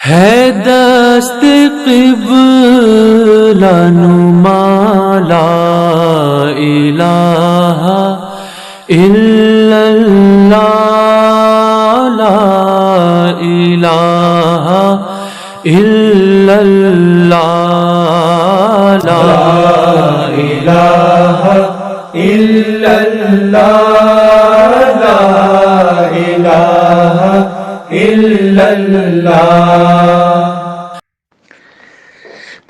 ہے دست قبلہ نما لا الہ الا اللہ لا الہ الا اللہ لا الہ الا اللہ لا الہ الا اللہ۔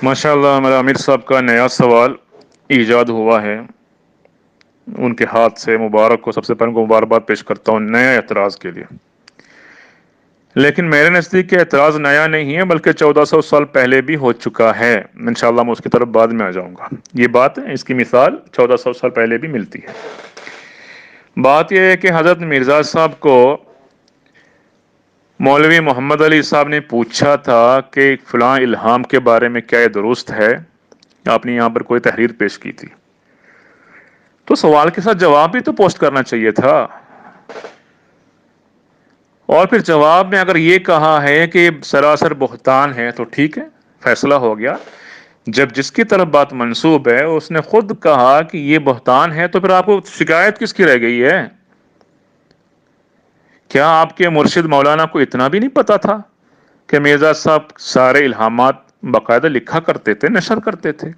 ماشاء اللہ ہمارا عامر صاحب کا نیا سوال ایجاد ہوا ہے، ان کے ہاتھ سے مبارک کو سب سے پہلے مبارکباد پیش کرتا ہوں نیا اعتراض کے لیے۔ لیکن میرے نزدیک یہ اعتراض نیا نہیں ہے بلکہ 1400 سال پہلے بھی ہو چکا ہے۔ انشاءاللہ میں اس کی طرف بعد میں آ جاؤں گا۔ یہ بات اس کی مثال 1400 سال پہلے بھی ملتی ہے۔ بات یہ ہے کہ حضرت مرزا صاحب کو مولوی محمد علی صاحب نے پوچھا تھا کہ فلاں الہام کے بارے میں کیا یہ درست ہے؟ آپ نے یہاں پر کوئی تحریر پیش کی تھی، تو سوال کے ساتھ جواب بھی تو پوسٹ کرنا چاہیے تھا۔ اور پھر جواب میں اگر یہ کہا ہے کہ یہ سراسر بہتان ہے تو ٹھیک ہے، فیصلہ ہو گیا۔ جب جس کی طرف بات منسوب ہے اس نے خود کہا کہ یہ بہتان ہے تو پھر آپ کو شکایت کس کی رہ گئی ہے؟ کیا آپ کے مرشد مولانا کو اتنا بھی نہیں پتا تھا کہ مرزا صاحب سارے الہامات باقاعدہ لکھا کرتے تھے، نشر کرتے تھے؟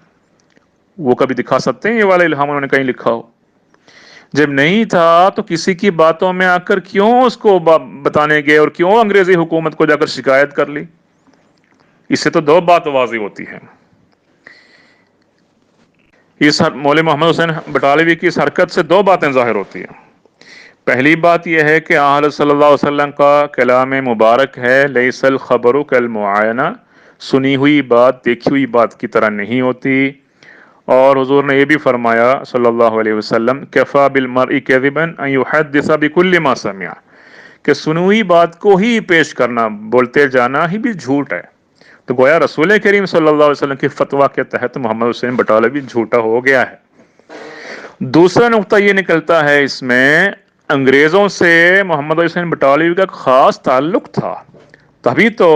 وہ کبھی دکھا سکتے ہیں یہ والا الہام انہوں نے کہیں لکھا ہو؟ جب نہیں تھا تو کسی کی باتوں میں آ کر کیوں اس کو بتانے گئے اور کیوں انگریزی حکومت کو جا کر شکایت کر لی؟ اس سے تو دو بات واضح ہوتی ہے۔ اس مولوی محمد حسین بٹالوی کی اس حرکت سے دو باتیں ظاہر ہوتی ہیں۔ پہلی بات یہ ہے کہ آن صلی اللہ علیہ وسلم کا کلام مبارک ہے لیس الخبر کالمعائنہ، سنی ہوئی بات دیکھی ہوئی بات کی طرح نہیں ہوتی۔ اور حضور نے یہ بھی فرمایا صلی اللہ علیہ وسلم کفا بالمرء کذبا ان یحدث بکل ما سمع، کہ سنی ہوئی بات کو ہی پیش کرنا، بولتے جانا ہی بھی جھوٹ ہے۔ تو گویا رسول کریم صلی اللہ علیہ وسلم کی فتویٰ کے تحت محمد حسین بٹالوی جھوٹا ہو گیا ہے۔ دوسرا نقطہ یہ نکلتا ہے اس میں انگریزوں سے محمد حسین بٹالوی کا خاص تعلق تھا، تبھی تو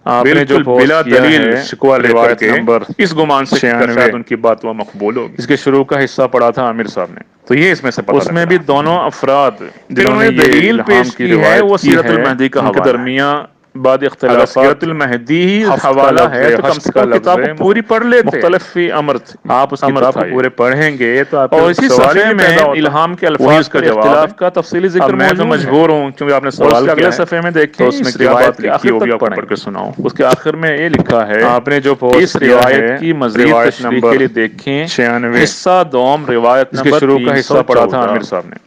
آپ نے جو بلا دلیل شکوہ لے کر کے اس گمان سے شاید ان کی بات وہ مقبول ہوگی۔ اس کے شروع کا حصہ پڑھا تھا عامر صاحب نے، تو یہ اس میں سے پتہ اس میں بھی دونوں افراد جنہوں نے دلیل پیش کی ہے وہ سیرت المہدی کا حوالہ درمیان بعد اختلافات سیرت المہدی ہی حوالہ ہے تو کم سے کم کتاب پوری پڑھ لیتے، مختلف فی امر آپ اس کتاب کو پورے پڑھیں گے تو آپ اور اسی صفحے میں الہام کے الفاظ کا اختلاف کا تفصیلی ذکر موجود ہے۔ میں مجبور ہوں کیونکہ آپ نے سوال کیا اگلے صفحے میں دیکھیں تو اس میں کیا بات لکھی ہوگی آپ پڑھ کے سناؤں۔ اس کے آخر میں یہ لکھا ہے آپ نے جو اس روایت کی مزید تشریح کے لیے دیکھیں 96 حصہ دوم روایت نمبر 314 شروع کا حصہ پڑھا تھا عامر صاحب نے۔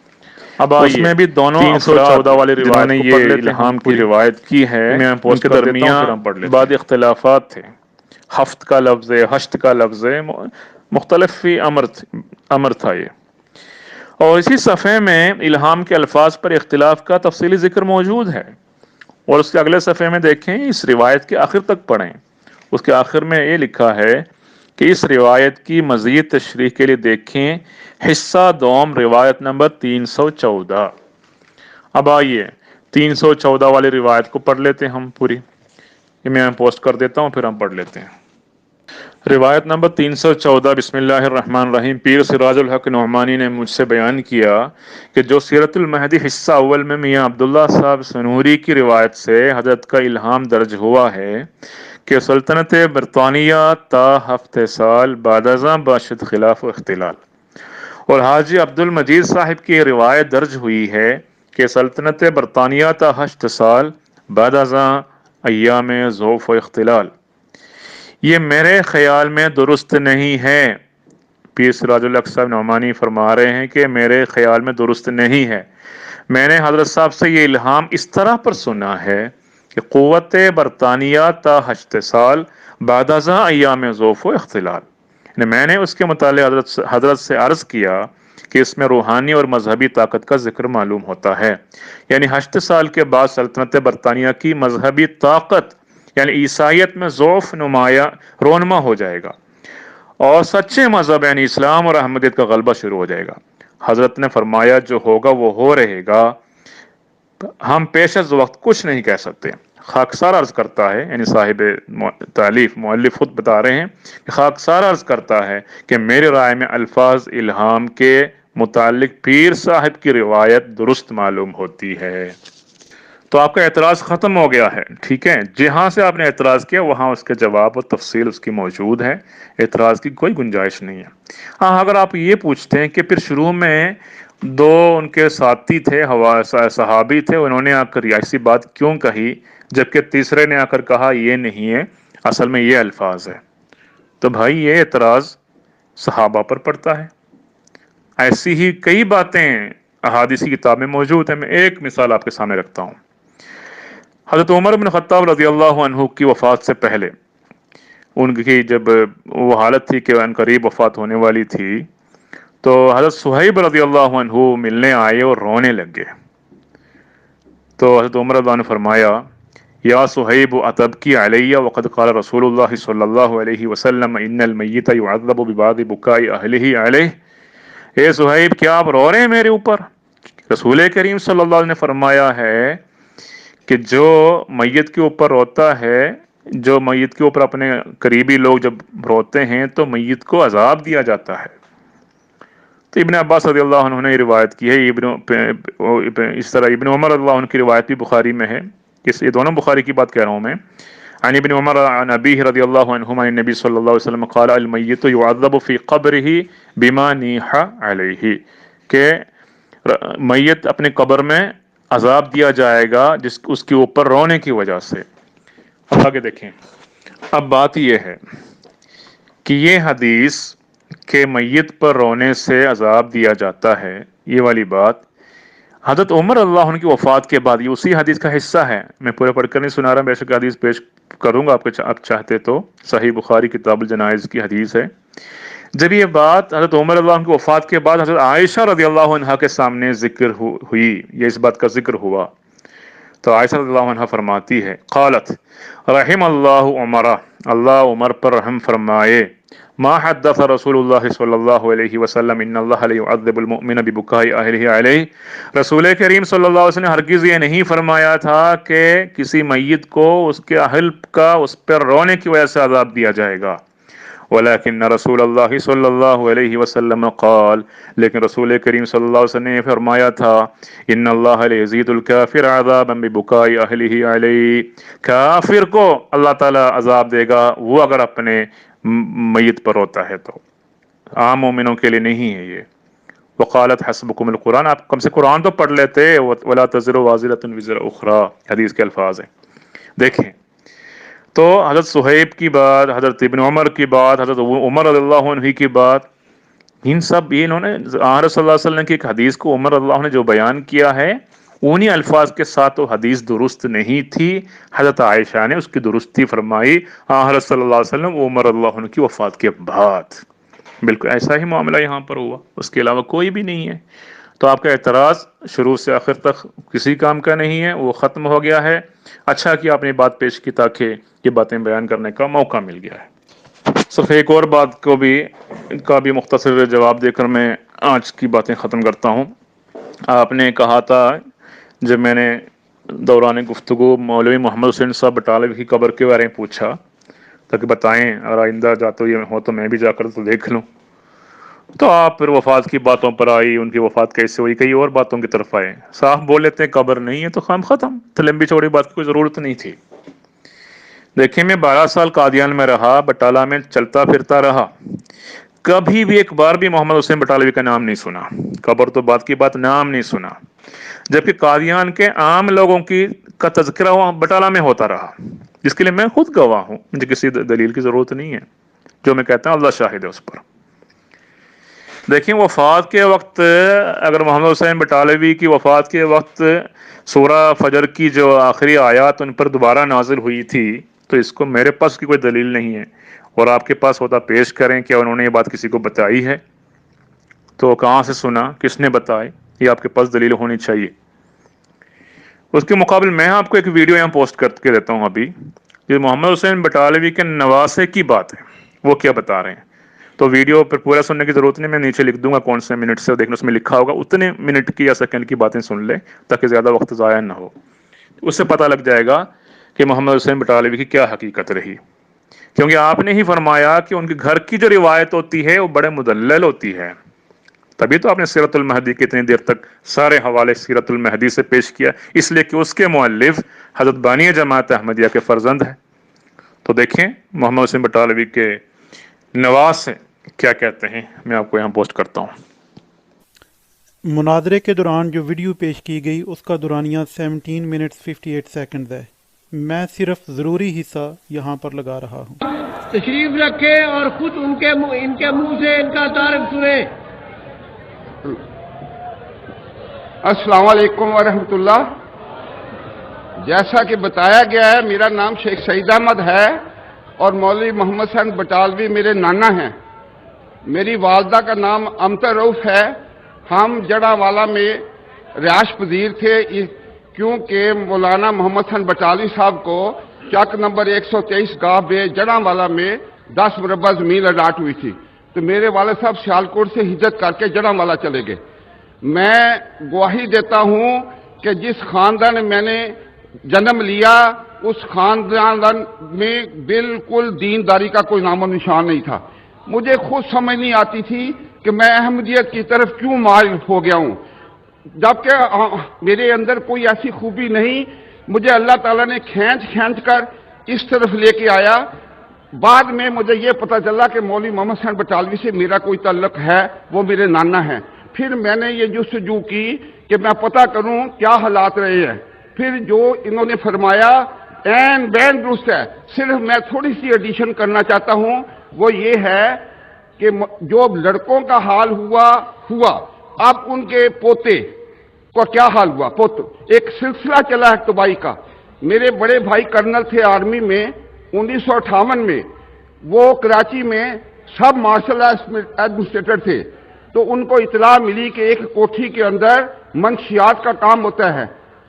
اب اس میں بھی دونوں 314 والی روایت نے یہ الہام کی روایت کی ہے، ان کے درمیان بعد اختلافات تھے، ہفت کا لفظ ہے، ہشت کا لفظ ہے، مختلف فی امر تھا یہ۔ اور اسی صفحے میں الہام کے الفاظ پر اختلاف کا تفصیلی ذکر موجود ہے۔ اور اس کے اگلے صفحے میں دیکھیں، اس روایت کے آخر تک پڑھیں، اس کے آخر میں یہ لکھا ہے کہ اس روایت کی مزید تشریح کے لیے دیکھیں حصہ دوم روایت نمبر 314۔ اب آئیے 314 والی روایت کو پڑھ لیتے ہیں ہم پوری، یہ میں پوسٹ کر دیتا ہوں پھر ہم پڑھ لیتے ہیں۔ روایت نمبر 314، بسم اللہ الرحمن الرحیم۔ پیر سراج الحق نعمانی نے مجھ سے بیان کیا کہ جو سیرت المہدی حصہ اول میں میاں عبداللہ صاحب سنوری کی روایت سے حضرت کا الہام درج ہوا ہے کہ سلطنت برطانیہ تا 7 سال بعد ازاں باشد خلاف و اختلال، اور حاجی عبد المجید صاحب کی روایت درج ہوئی ہے کہ سلطنت برطانیہ تا 8 سال بعد ازاں ایام ضعف و اختلال۔ یہ میرے خیال میں درست نہیں ہے۔ پیر سراج الحق صاحب نعمانی فرما رہے ہیں کہ میرے خیال میں درست نہیں ہے۔ میں نے حضرت صاحب سے یہ الہام اس طرح پر سنا ہے کہ قوت برطانیہ تا 8 سال بعد ازاں ایام ضعف و اختلال، میں نے اس کے متعلق حضرت سے عرض کیا کہ اس میں روحانی اور مذہبی طاقت کا ذکر معلوم ہوتا ہے، یعنی 8 سال کے بعد سلطنت برطانیہ کی مذہبی طاقت یعنی عیسائیت میں ضعف رونما ہو جائے گا اور سچے مذہب یعنی اسلام اور احمدیت کا غلبہ شروع ہو جائے گا۔ حضرت نے فرمایا جو ہوگا وہ ہو رہے گا، ہم پیش از وقت کچھ نہیں کہہ سکتے، خاکسار عرض کرتا ہے، یعنی صاحب تالیف مؤلف خود بتا رہے ہیں کہ خاکسار عرض کرتا ہے کہ میری رائے میں الفاظ الہام کے متعلق پیر صاحب کی روایت درست معلوم ہوتی ہے۔ تو آپ کا اعتراض ختم ہو گیا ہے، ٹھیک ہے، جہاں سے آپ نے اعتراض کیا وہاں اس کے جواب و تفصیل اس کی موجود ہے، اعتراض کی کوئی گنجائش نہیں ہے۔ ہاں اگر آپ یہ پوچھتے ہیں کہ پھر شروع میں دو ان کے ساتھی تھے، صحابی تھے، انہوں نے آ کر ایسی بات کیوں کہی جبکہ تیسرے نے آ کر کہا یہ نہیں ہے، اصل میں یہ الفاظ ہے، تو بھائی یہ اعتراض صحابہ پر پڑتا ہے۔ ایسی ہی کئی باتیں احادیث کی کتاب میں موجود ہیں۔ میں ایک مثال آپ کے سامنے رکھتا ہوں۔ حضرت عمر بن خطاب رضی اللہ عنہ کی وفات سے پہلے، ان کی جب وہ حالت تھی کہ ان قریب وفات ہونے والی تھی، تو حضرت صہیب رضی اللہ عنہ ملنے آئے اور رونے لگ گئے۔ تو حضرت عمر رضی اللہ عنہ نے فرمایا یا صہیب اتبکی علی وقد قال رسول اللہ صلی اللہ علیہ وسلم ان المیت یعذب ببعض بکاء اہلہ علیہ۔ اے صہیب کیا آپ رو رہے ہیں میرے اوپر؟ رسول کریم صلی اللہ علیہ وسلم نے فرمایا ہے کہ جو میت کے اوپر روتا ہے، جو میت کے اوپر اپنے قریبی لوگ جب روتے ہیں تو میت کو عذاب دیا جاتا ہے۔ تو ابن عباس رضی اللہ عنہ نے یہ روایت کی ہے، اس طرح ابن عمر رضی اللہ عنہ کی روایت بھی بخاری میں ہے، یہ دونوں بخاری کی بات کہہ رہا ہوں میں۔ عن ابن عمر عن ابیہ رضی اللہ عنہما عن نبی صلی اللہ علیہ وسلم قال المیت یعذب فی قبرہ بما نیح علیہ، کہ میت اپنے قبر میں عذاب دیا جائے گا اس کے اوپر رونے کی وجہ سے۔ اب آگے دیکھیں، اب بات یہ ہے کہ یہ حدیث کہ میت پر رونے سے عذاب دیا جاتا ہے، یہ والی بات حضرت عمر اللہ عنہ کی وفات کے بعد، یہ اسی حدیث کا حصہ ہے، میں پورا پڑھ کر نہیں سنا رہا، بے شک حدیث پیش کروں گا آپ چاہتے تو، صحیح بخاری کتاب الجنائز کی حدیث ہے۔ جب یہ بات حضرت عمر اللہ عنہ کی وفات کے بعد حضرت عائشہ رضی اللہ عنہ کے سامنے ذکر ہوئی، یہ اس بات کا ذکر ہوا، تو عائشہ رضی اللہ عنہ فرماتی ہے قالت رحم اللہ عمر، اللہ عمر پر رحم فرمائے، ما حدث رسول اللہ صلی اللہ علیہ وسلم ان اللہ لیعذب المؤمن ببکاء اہلہ علیہ، رسول کریم صلی اللہ علیہ وسلم نے ہرگز یہ نہیں فرمایا تھا کہ کسی میت کو اس کے اہل کا اس پر رونے کی وجہ سے عذاب دیا جائے گا، ولیکن رسول اللہ صلی اللہ علیہ وسلم قال، لیکن رسول کریم صلی اللہ علیہ وسلم نے فرمایا تھا ان اللہ لیزید الکافر عذابا ببکاء اہلہ علیہ، کافر کو اللہ تعالی عذاب دے گا وہ اگر اپنے میت پر روتا ہے تو، عام مومنوں کے لیے نہیں ہے یہ۔ وقالت حسبکم القرآن، آپ کم سے قرآن تو پڑھ لیتے، ولا تزر وازرۃ وزر اخری، حدیث کے الفاظ ہیں۔ دیکھیں تو حضرت صہیب کی بات، حضرت ابن عمر کی بات، حضرت عمر رضی اللہ عنہ کی بات، ان سب یہ انہوں نے رسول اللہ صلی اللہ علیہ وسلم کی ایک حدیث کو عمر رضی اللہ عنہ نے جو بیان کیا ہے انہی الفاظ کے ساتھ وہ حدیث درست نہیں تھی، حضرت عائشہ نے اس کی درستی فرمائی حضرت صلی اللہ علیہ وسلم عمر رضی اللہ عنہ کی وفات کے بعد۔ بالکل ایسا ہی معاملہ یہاں پر ہوا، اس کے علاوہ کوئی بھی نہیں ہے۔ تو آپ کا اعتراض شروع سے آخر تک کسی کام کا نہیں ہے، وہ ختم ہو گیا ہے۔ اچھا کہ آپ نے بات پیش کی تاکہ یہ باتیں بیان کرنے کا موقع مل گیا ہے۔ صرف ایک اور بات کا بھی مختصر جواب دے کر میں آج کی باتیں ختم کرتا ہوں۔ آپ نے کہا تھا جب میں نے دوران گفتگو مولوی محمد حسین صاحب بٹالوی کی قبر کے بارے میں پوچھا تاکہ بتائیں اور آئندہ جاتے یہ ہو تو میں بھی جا کر تو دیکھ لوں، تو آپ پھر وفات کی باتوں پر آئی، ان کی وفات کیسے ہوئی، کئی اور باتوں کی طرف آئے۔ صاف بول لیتے ہیں قبر نہیں ہے تو خام ختم، تو لمبی چوڑی بات کی کوئی ضرورت نہیں تھی۔ دیکھیں میں 12 سال قادیان میں رہا، بٹالہ میں چلتا پھرتا رہا، کبھی بھی ایک بار بھی محمد حسین بٹالوی کا نام نہیں سنا، قبر تو بات کی بات، نام نہیں سنا، جبکہ قادیان کے عام لوگوں کا تذکرہ وہاں بٹالہ میں ہوتا رہا، جس کے لیے میں خود گواہ ہوں، مجھے کسی دلیل کی ضرورت نہیں ہے، جو میں کہتا ہوں اللہ شاہد ہے اس پر۔ دیکھیں وفات کے وقت اگر محمد حسین بٹالوی کی وفات کے وقت سورہ فجر کی جو آخری آیات ان پر دوبارہ نازل ہوئی تھی تو اس کو میرے پاس کی کوئی دلیل نہیں ہے، اور آپ کے پاس ہوتا پیش کریں کہ انہوں نے یہ بات کسی کو بتائی ہے تو کہاں سے سنا، کس نے بتائی، یہ آپ کے پاس دلیل ہونی چاہیے۔ اس کے مقابل میں آپ کو ایک ویڈیو یہاں پوسٹ کر کے دیتا ہوں ابھی، یہ محمد حسین بٹالوی کے نواسے کی بات ہے، وہ کیا بتا رہے ہیں۔ تو ویڈیو پر پورا سننے کی ضرورت نہیں، میں نیچے لکھ دوں گا کون سے منٹ سے دیکھنا، اس میں لکھا ہوگا، اتنے منٹ کی یا سیکنڈ کی باتیں سن لیں تاکہ زیادہ وقت ضائع نہ ہو، اس سے پتہ لگ جائے گا کہ محمد حسین بٹالوی کی کیا حقیقت رہی، کیونکہ آپ نے ہی فرمایا کہ ان کے گھر کی جو روایت ہوتی ہے وہ بڑے مدلل ہوتی ہے، تبھی تو آپ نے سیرت المہدی کی اتنی دیر تک سارے حوالے سیرت المہدی سے پیش کیا، اس لیے کہ اس کے مؤلف حضرت بانی جماعت احمدیہ کے فرزند ہیں۔ تو دیکھیں محمد حسین بٹالوی کے نواز سے کیا کہتے ہیں، میں آپ کو یہاں پوسٹ کرتا ہوں۔ مناظرے کے دوران جو ویڈیو پیش کی گئی اس کا دورانیہ 17 منٹس 58 سیکنڈز ہے۔ میں صرف ضروری حصہ یہاں پر لگا رہا ہوں۔ تشریف رکھے اور خود ان کے منہ سے ان کا تعارف سنیں۔ السلام علیکم ورحمۃ اللہ۔ جیسا کہ بتایا گیا ہے، میرا نام شیخ سعید احمد ہے اور مولوی محمد حسین بٹالوی میرے نانا ہیں۔ میری والدہ کا نام امتا رؤف ہے۔ ہم جڑا والا میں رہائش پذیر تھے کیونکہ مولانا محمد حسین بٹالوی صاحب کو چک نمبر 123 گاہ بے جڑا والا میں 10 مربع زمین الاٹ ہوئی تھی، تو میرے والد صاحب سیالکوٹ سے ہجرت کر کے جڑا والا چلے گئے۔ میں گواہی دیتا ہوں کہ جس خاندان میں میں نے جنم لیا اس خاندان میں بالکل دینداری کا کوئی نام و نشان نہیں تھا۔ مجھے خود سمجھ نہیں آتی تھی کہ میں احمدیت کی طرف کیوں مائل ہو گیا ہوں، جبکہ میرے اندر کوئی ایسی خوبی نہیں۔ مجھے اللہ تعالیٰ نے کھینچ کر اس طرف لے کے آیا۔ بعد میں مجھے یہ پتہ چلا کہ مولوی محمد حسین بٹالوی سے میرا کوئی تعلق ہے، وہ میرے نانا ہیں۔ پھر میں نے یہ جستجو کی کہ میں پتہ کروں کیا حالات رہے ہیں۔ پھر جو انہوں نے فرمایا این بین درست ہے، صرف میں تھوڑی سی ایڈیشن کرنا چاہتا ہوں، وہ یہ ہے کہ جو لڑکوں کا حال ہوا اب ان کے پوتے کا کیا حال ہوا۔ ایک سلسلہ چلا ہے تباہی کا۔ میرے بڑے بھائی کرنل تھے آرمی میں 1958 میں، وہ کراچی میں سب مارشل ایڈمنسٹریٹر تھے، تو ان کو اطلاع ملی کہ ایک کوٹھی کے اندر منشیات کا کام ہوتا ہے۔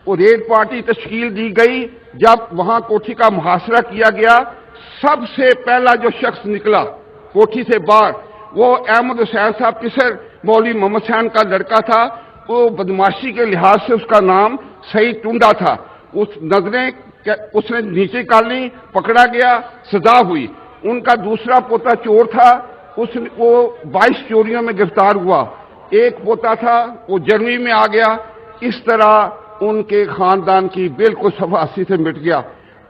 وہ ریڈ پارٹی تشکیل دی گئی۔ جب وہاں کوٹھی کا محاصرہ کیا گیا، سب سے پہلا جو شخص نکلا کوٹھی سے باہر وہ احمد حسین صاحب کسر مولوی محمد حسین کا لڑکا تھا۔ وہ بدماشی کے لحاظ سے اس کا نام سعید ٹنڈا تھا۔ اس نے نیچے کر لی، پکڑا گیا، سزا ہوئی۔ ان کا دوسرا پوتا چور تھا، وہ 22 چوریوں میں گرفتار ہوا۔ ایک پوتا تھا وہ جرمنی میں آ گیا۔ اس طرح ان کے خاندان کی بالکل صفاسی سے مٹ گیا۔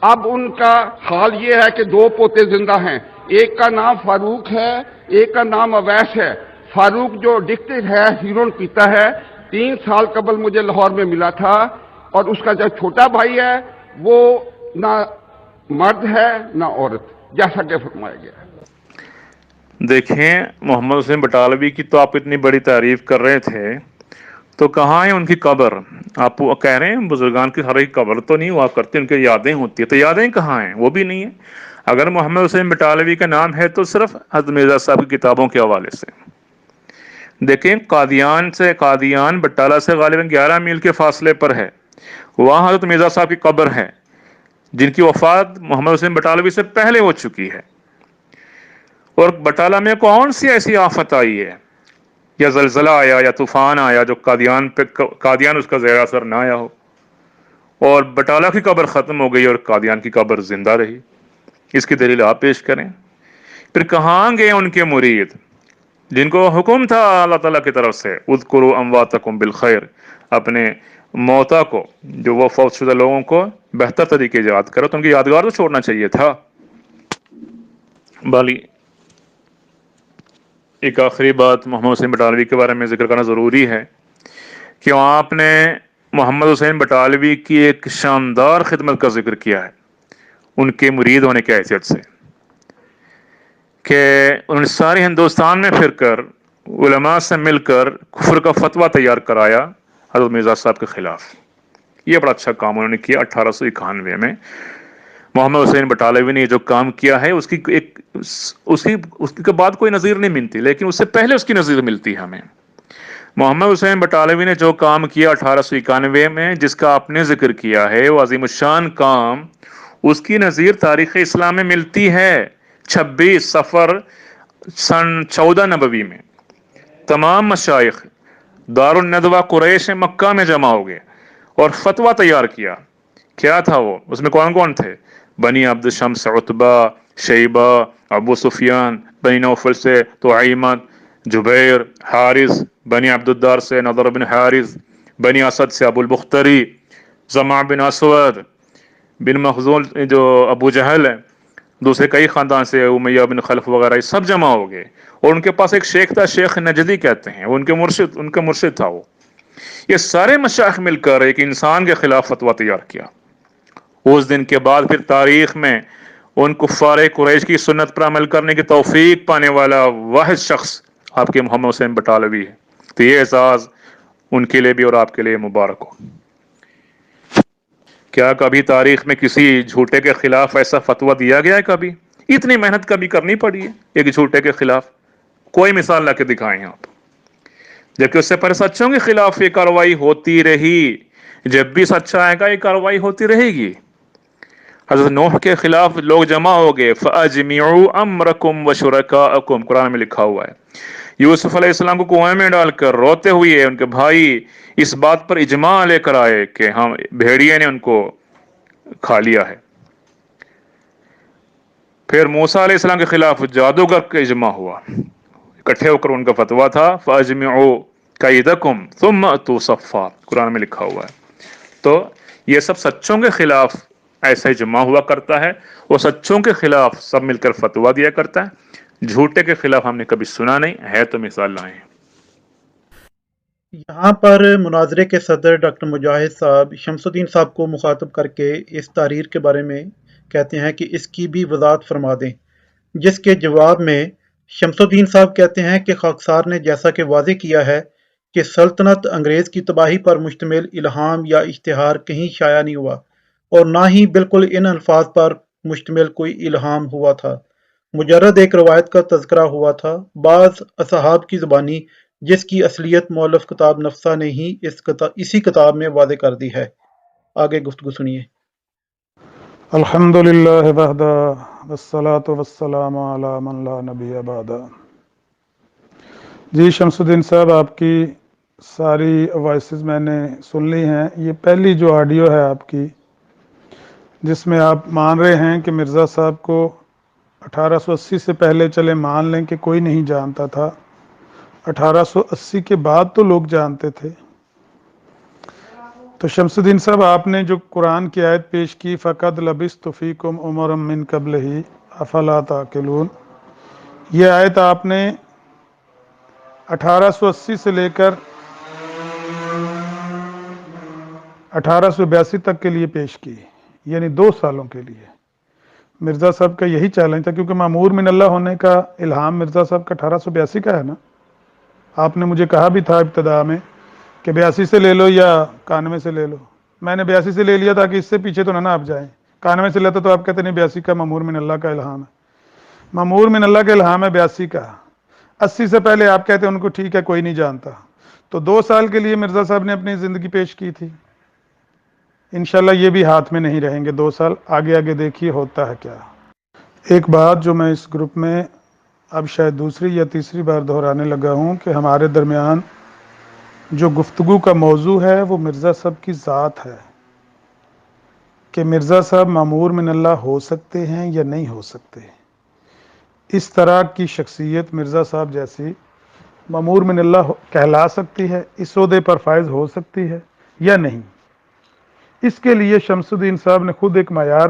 اب ان کا حال یہ ہے کہ 2 پوتے زندہ ہیں، ایک کا نام فاروق ہے، ایک کا نام اویس ہے۔ فاروق جو ایڈکٹڈ ہے، ہیروئن پیتا ہے، 3 سال قبل مجھے لاہور میں ملا تھا، اور اس کا جو چھوٹا بھائی ہے وہ نہ مرد ہے نہ عورت، جیسا کہ فرمایا گیا ہے۔ دیکھیں محمد حسین بٹالوی کی تو آپ اتنی بڑی تعریف کر رہے تھے، تو کہاں ہے ان کی قبر؟ آپ کہہ رہے ہیں بزرگان کی ہر ایک قبر تو نہیں ہوا کرتی، ان کی یادیں ہوتی ہیں، تو یادیں کہاں ہیں؟ وہ بھی نہیں ہے۔ اگر محمد حسین بٹالوی کا نام ہے تو صرف حضرت مرزا صاحب کی کتابوں کے حوالے سے۔ دیکھیں قادیان بٹالہ سے غالباً 11 میل کے فاصلے پر ہے، وہاں حضرت مرزا صاحب کی قبر ہے جن کی وفات محمد حسین بٹالوی سے پہلے ہو چکی ہے۔ اور بٹالہ میں کون سی ایسی آفت آئی ہے، یا زلزلہ آیا یا طوفان آیا جو قادیان اس کا زیر اثر نہ آیا ہو، اور بٹالہ کی قبر ختم ہو گئی اور قادیان کی قبر زندہ رہی؟ اس کی دلیل آپ پیش کریں۔ پھر کہاں گئے ان کے مرید جن کو حکم تھا اللہ تعالیٰ کی طرف سے اذکروا امواتکم بالخیر، اپنے موتا کو، جو وہ فوت شدہ لوگوں کو بہتر طریقے یاد کرو، تو ان کی یادگار تو چھوڑنا چاہیے تھا۔ بالی ایک آخری بات محمد حسین بٹالوی کے بارے میں ذکر کرنا ضروری ہے کہ آپ نے محمد حسین بٹالوی کی ایک شاندار خدمت کا ذکر کیا ہے ان کے مرید ہونے کی حیثیت سے، کہ انہوں نے سارے ہندوستان میں پھر کر علماء سے مل کر کفر کا فتویٰ تیار کرایا حضرت مرزا صاحب کے خلاف۔ یہ بڑا اچھا کام انہوں نے کیا 1891 میں۔ محمد حسین بٹالوی نے جو کام کیا ہے اس کے بعد کوئی نظیر نہیں ملتی، لیکن اس سے پہلے اس کی نظیر ملتی ہے ہمیں۔ محمد حسین بٹالوی نے جو کام کیا 1891 میں، جس کا آپ نے ذکر کیا ہے، وہ عظیم الشان کام، اس کی نظیر تاریخ اسلام میں ملتی ہے 26 صفر سن 14 نبوی میں۔ تمام مشائخ دار الندوہ قریش مکہ میں جمع ہو گئے اور فتویٰ تیار کیا کیا تھا وہ؟ اس میں کون کون تھے؟ بنی عبد الشمس، عتبہ، شیبہ، ابو سفیان، بنی نوفل سے طعیمہ، جبیر، حارث، بنی عبد الدار سے نضر بن حارث، بنی اسد سے ابو البختری، زمع بن اسود بن مخزول جو ابو جہل ہے، دوسرے کئی خاندان سے امیہ بن خلف وغیرہ، یہ سب جمع ہو گئے، اور ان کے پاس ایک شیخ تھا، شیخ نجدی کہتے ہیں، وہ ان کے مرشد تھا وہ۔ یہ سارے مشائخ مل کر ایک انسان کے خلاف فتویٰ تیار کیا۔ اس دن کے بعد پھر تاریخ میں ان کفار قریش کی سنت پر عمل کرنے کی توفیق پانے والا واحد شخص آپ کے محمد حسین بٹالوی ہے۔ تو یہ اعزاز ان کے لیے بھی اور آپ کے لیے مبارک ہو۔ کیا کبھی تاریخ میں کسی جھوٹے کے خلاف ایسا فتویٰ دیا گیا ہے؟ کبھی اتنی محنت کبھی کرنی پڑی ہے ایک جھوٹے کے خلاف؟ کوئی مثال لا کے دکھائیں آپ۔ جبکہ اس سے پہلے سچوں کے خلاف یہ کارروائی ہوتی رہی، جب بھی سچا آئے گا یہ کارروائی ہوتی رہے گی۔ حضرت نوح کے خلاف لوگ جمع ہو گئے، فَأَجْمِعُوا أَمْرَكُمْ وَشُرَكَاءَكُمْ، قرآن میں لکھا ہوا ہے۔ یوسف علیہ السلام کو کنویں میں ڈال کر روتے ہوئے ان کے بھائی اس بات پر اجماع لے کر آئے کہ ہم بھیڑیے نے ان کو کھا لیا ہے۔ پھر موسیٰ علیہ السلام کے خلاف جادوگر کا اجماع ہوا، اکٹھے ہو کر ان کا فتویٰ تھا فَأَجْمِعُوا كَيْدَكُمْ ثُمَّ أْتُوا صَفًّا، قرآن میں لکھا ہوا ہے۔ تو یہ سب سچوں کے خلاف ایسا ہی جمع ہوا کرتا ہے، وہ سچوں کے خلاف سب مل کر فتویٰ دیا کرتا ہے، جھوٹے کے خلاف ہم نے کبھی سنا نہیں ہے، تو مثال لائیں۔ یہاں پر مناظرے کے صدر ڈاکٹر مجاہد صاحب شمس الدین صاحب کو مخاطب کر کے اس تحریر کے بارے میں کہتے ہیں کہ اس کی بھی وضاحت فرما دیں، جس کے جواب میں شمس الدین صاحب کہتے ہیں کہ خاکسار نے جیسا کہ واضح کیا ہے کہ سلطنت انگریز کی تباہی پر مشتمل الہام یا اشتہار کہیں شائع نہیں ہوا، اور نہ ہی بالکل ان الفاظ پر مشتمل کوئی الہام ہوا تھا، مجرد ایک روایت کا تذکرہ ہوا تھا بعض اصحاب کی زبانی، جس کی اصلیت مؤلف کتاب نفسہ نے ہی اسی کتاب میں واضح کر دی ہے۔ آگے گفتگو سنیے۔ الحمدللہ وحدہ والصلاة والسلام علی من لا نبی بعدہ۔ جی شمس الدین صاحب، آپ کی ساری وائسز میں نے سن لی ہیں۔ یہ پہلی جو آڈیو ہے آپ کی، جس میں آپ مان رہے ہیں کہ مرزا صاحب کو 1880 سے پہلے چلے مان لیں کہ کوئی نہیں جانتا تھا، 1880 کے بعد تو لوگ جانتے تھے۔ تو شمس الدین صاحب، آپ نے جو قرآن کی آیت پیش کی فَقَدْ لَبِثْتُ فِيكُمْ عُمَرًا مِّن قَبْلِهِ أَفَلَا تَعْقِلُونَ، یہ آیت آپ نے 1880 سے لے کر 1882 تک کے لیے پیش کی، یعنی 2 سالوں کے لیے۔ مرزا صاحب کا یہی چیلنج تھا، کیونکہ مامور من اللہ ہونے کا الہام مرزا صاحب کا 1882 کا ہے نا۔ آپ نے مجھے کہا بھی تھا ابتدا میں کہ 82 سے لے لو یا 91 سے لے لو، میں نے 82 سے لے لیا تھا کہ اس سے پیچھے تو نہ آپ جائیں، 91 سے لیتا تو آپ کہتے نہیں 82 کا مامور من اللہ کا الہام ہے۔ مامور من اللہ کا الہام ہے 82 کا، 80 سے پہلے آپ کہتے ہیں ان کو ٹھیک ہے کوئی نہیں جانتا۔ تو 2 سال کے لیے مرزا صاحب نے اپنی زندگی پیش کی تھی، انشاءاللہ یہ بھی ہاتھ میں نہیں رہیں گے 2 سال، آگے آگے دیکھیے ہوتا ہے کیا۔ ایک بات جو میں اس گروپ میں اب شاید دوسری یا تیسری بار دہرانے لگا ہوں کہ ہمارے درمیان جو گفتگو کا موضوع ہے وہ مرزا صاحب کی ذات ہے، کہ مرزا صاحب مامور من اللہ ہو سکتے ہیں یا نہیں ہو سکتے۔ اس طرح کی شخصیت مرزا صاحب جیسی مامور من اللہ کہلا سکتی ہے، اس عہدے پر فائز ہو سکتی ہے یا نہیں۔ اس کے لیے شمس الدین صاحب نے خود ایک معیار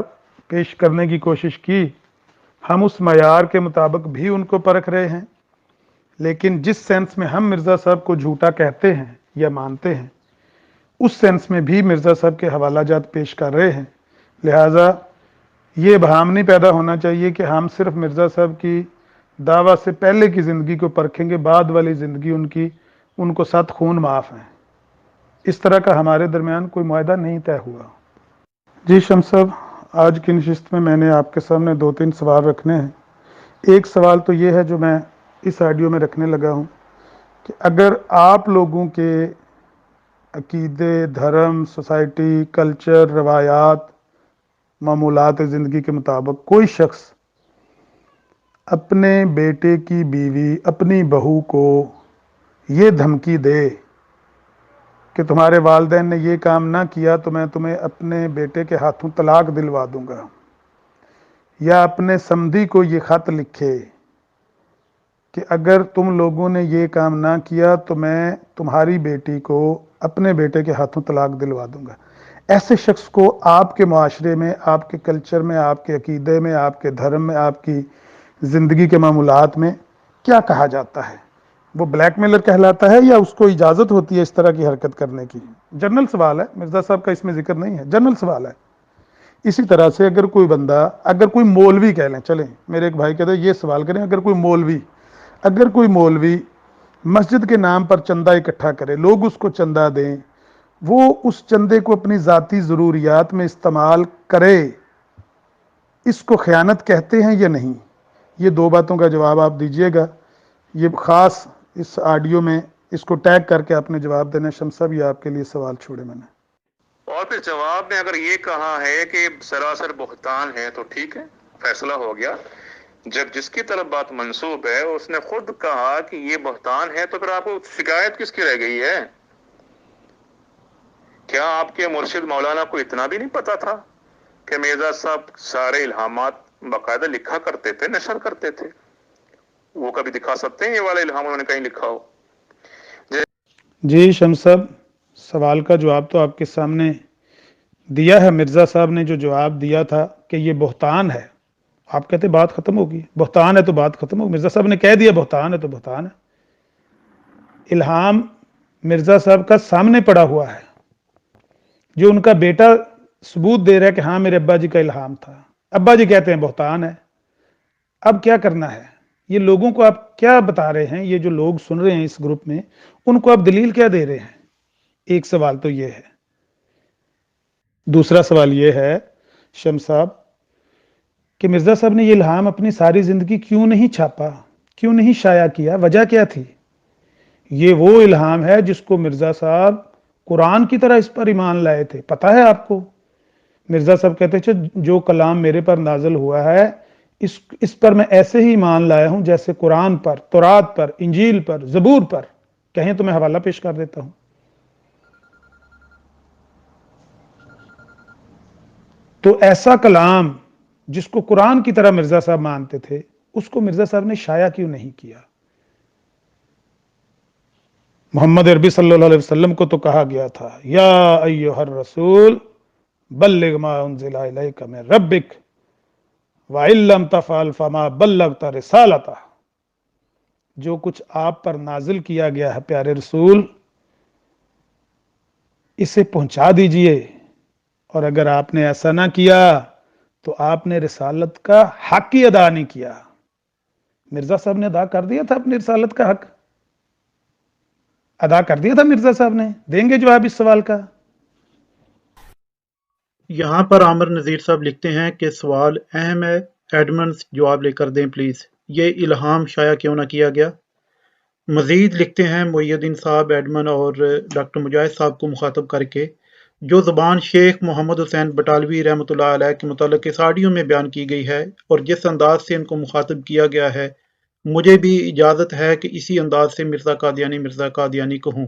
پیش کرنے کی کوشش کی، ہم اس معیار کے مطابق بھی ان کو پرکھ رہے ہیں، لیکن جس سینس میں ہم مرزا صاحب کو جھوٹا کہتے ہیں یا مانتے ہیں، اس سینس میں بھی مرزا صاحب کے حوالہ جات پیش کر رہے ہیں۔ لہٰذا یہ ابہام نہیں پیدا ہونا چاہیے کہ ہم صرف مرزا صاحب کی دعویٰ سے پہلے کی زندگی کو پرکھیں گے، بعد والی زندگی ان کو 7 خون معاف ہیں۔ اس طرح کا ہمارے درمیان کوئی معاہدہ نہیں طے ہوا۔ جی شمس صاحب، آج کی نشست میں نے آپ کے سامنے 2-3 سوال رکھنے ہیں۔ ایک سوال تو یہ ہے جو میں اس آڈیو میں رکھنے لگا ہوں کہ اگر آپ لوگوں کے عقیدے، دھرم، سوسائٹی، کلچر، روایات، معمولات زندگی کے مطابق کوئی شخص اپنے بیٹے کی بیوی، اپنی بہو کو یہ دھمکی دے کہ تمہارے والدین نے یہ کام نہ کیا تو میں تمہیں اپنے بیٹے کے ہاتھوں طلاق دلوا دوں گا، یا اپنے سمدھی کو یہ خط لکھے کہ اگر تم لوگوں نے یہ کام نہ کیا تو میں تمہاری بیٹی کو اپنے بیٹے کے ہاتھوں طلاق دلوا دوں گا۔ ایسے شخص کو آپ کے معاشرے میں، آپ کے کلچر میں، آپ کے عقیدے میں، آپ کے دھرم میں، آپ کی زندگی کے معمولات میں کیا کہا جاتا ہے؟ وہ بلیک میلر کہلاتا ہے یا اس کو اجازت ہوتی ہے اس طرح کی حرکت کرنے کی؟ جنرل سوال ہے، مرزا صاحب کا اس میں ذکر نہیں ہے، جنرل سوال ہے۔ اسی طرح سے اگر کوئی بندہ، اگر کوئی مولوی کہہ لیں، چلیں میرے ایک بھائی کہتے ہیں یہ سوال کریں، اگر کوئی مولوی مسجد کے نام پر چندہ اکٹھا کرے، لوگ اس کو چندہ دیں، وہ اس چندے کو اپنی ذاتی ضروریات میں استعمال کرے، اس کو خیانت کہتے ہیں یا نہیں؟ یہ دو باتوں کا جواب آپ دیجئے گا۔ یہ خاص اس آڈیو میں اس کو ٹیگ کر کے آپ نے جواب دینا۔ شمس صاحب یہ آپ کے لیے سوال چھوڑے میں نے۔ اور پھر جواب میں اگر یہ کہا ہے کہ سراسر بہتان ہے تو ٹھیک ہے، فیصلہ ہو گیا۔ جب جس کی طرف بات منسوب ہے اس نے خود کہا کہ یہ بہتان ہے، تو پھر آپ کو شکایت کس کی رہ گئی ہے؟ کیا آپ کے مرشد مولانا کو اتنا بھی نہیں پتا تھا کہ مرزا صاحب سارے الہامات باقاعدہ لکھا کرتے تھے، نشر کرتے تھے؟ وہ کبھی دکھا سکتے ہیں یہ والا الہام انہوں نے کہیں لکھا ہو؟ جی شمس صاحب، سوال کا جواب تو آپ کے سامنے دیا ہے۔ مرزا صاحب نے جو جواب دیا تھا کہ یہ بہتان ہے، آپ کہتے بات ختم ہوگی، بہتان ہے تو بات ختم ہوگی۔ مرزا صاحب نے کہہ دیا بہتان ہے تو بہتان ہے۔ الہام مرزا صاحب کا سامنے پڑا ہوا ہے، جو ان کا بیٹا ثبوت دے رہا ہے کہ ہاں میرے ابا جی کا الہام تھا، ابا جی کہتے ہیں بہتان ہے۔ اب کیا کرنا ہے؟ یہ لوگوں کو آپ کیا بتا رہے ہیں؟ یہ جو لوگ سن رہے ہیں اس گروپ میں، ان کو آپ دلیل کیا دے رہے ہیں؟ ایک سوال تو یہ ہے۔ دوسرا سوال یہ ہے شمس صاحب کہ مرزا صاحب نے یہ الہام اپنی ساری زندگی کیوں نہیں چھاپا، کیوں نہیں شائع کیا؟ وجہ کیا تھی؟ یہ وہ الہام ہے جس کو مرزا صاحب قرآن کی طرح اس پر ایمان لائے تھے، پتہ ہے آپ کو؟ مرزا صاحب کہتے تھے جو کلام میرے پر نازل ہوا ہے اس پر میں ایسے ہی ایمان لایا ہوں جیسے قرآن پر، تورات پر، انجیل پر، زبور پر۔ کہیں تو میں حوالہ پیش کر دیتا ہوں۔ تو ایسا کلام جس کو قرآن کی طرح مرزا صاحب مانتے تھے، اس کو مرزا صاحب نے شائع کیوں نہیں کیا؟ محمد عربی صلی اللہ علیہ وسلم کو تو کہا گیا تھا یا ایھا الرسول بلغ ما انزل الیک من ربک وَإِن لَّمْ تَفْعَلْ فَمَا بَلَّغْتَ رِسَالَتَهُ، جو کچھ آپ پر نازل کیا گیا ہے پیارے رسول، اسے پہنچا دیجئے، اور اگر آپ نے ایسا نہ کیا تو آپ نے رسالت کا حق ہی ادا نہیں کیا۔ مرزا صاحب نے ادا کر دیا تھا اپنی رسالت کا حق، ادا کر دیا تھا مرزا صاحب نے۔ دیں گے جواب اس سوال کا؟ یہاں پر عامر نذیر صاحب لکھتے ہیں کہ سوال اہم ہے، ایڈمنز جواب لے کر دیں پلیز، یہ الہام شائع کیوں نہ کیا گیا؟ مزید لکھتے ہیں محی الدین صاحب ایڈمن اور ڈاکٹر مجاہد صاحب کو مخاطب کر کے، جو زبان شیخ محمد حسین بٹالوی رحمۃ اللہ علیہ کے متعلق اس آڈیو میں بیان کی گئی ہے اور جس انداز سے ان کو مخاطب کیا گیا ہے، مجھے بھی اجازت ہے کہ اسی انداز سے مرزا قادیانی کہوں۔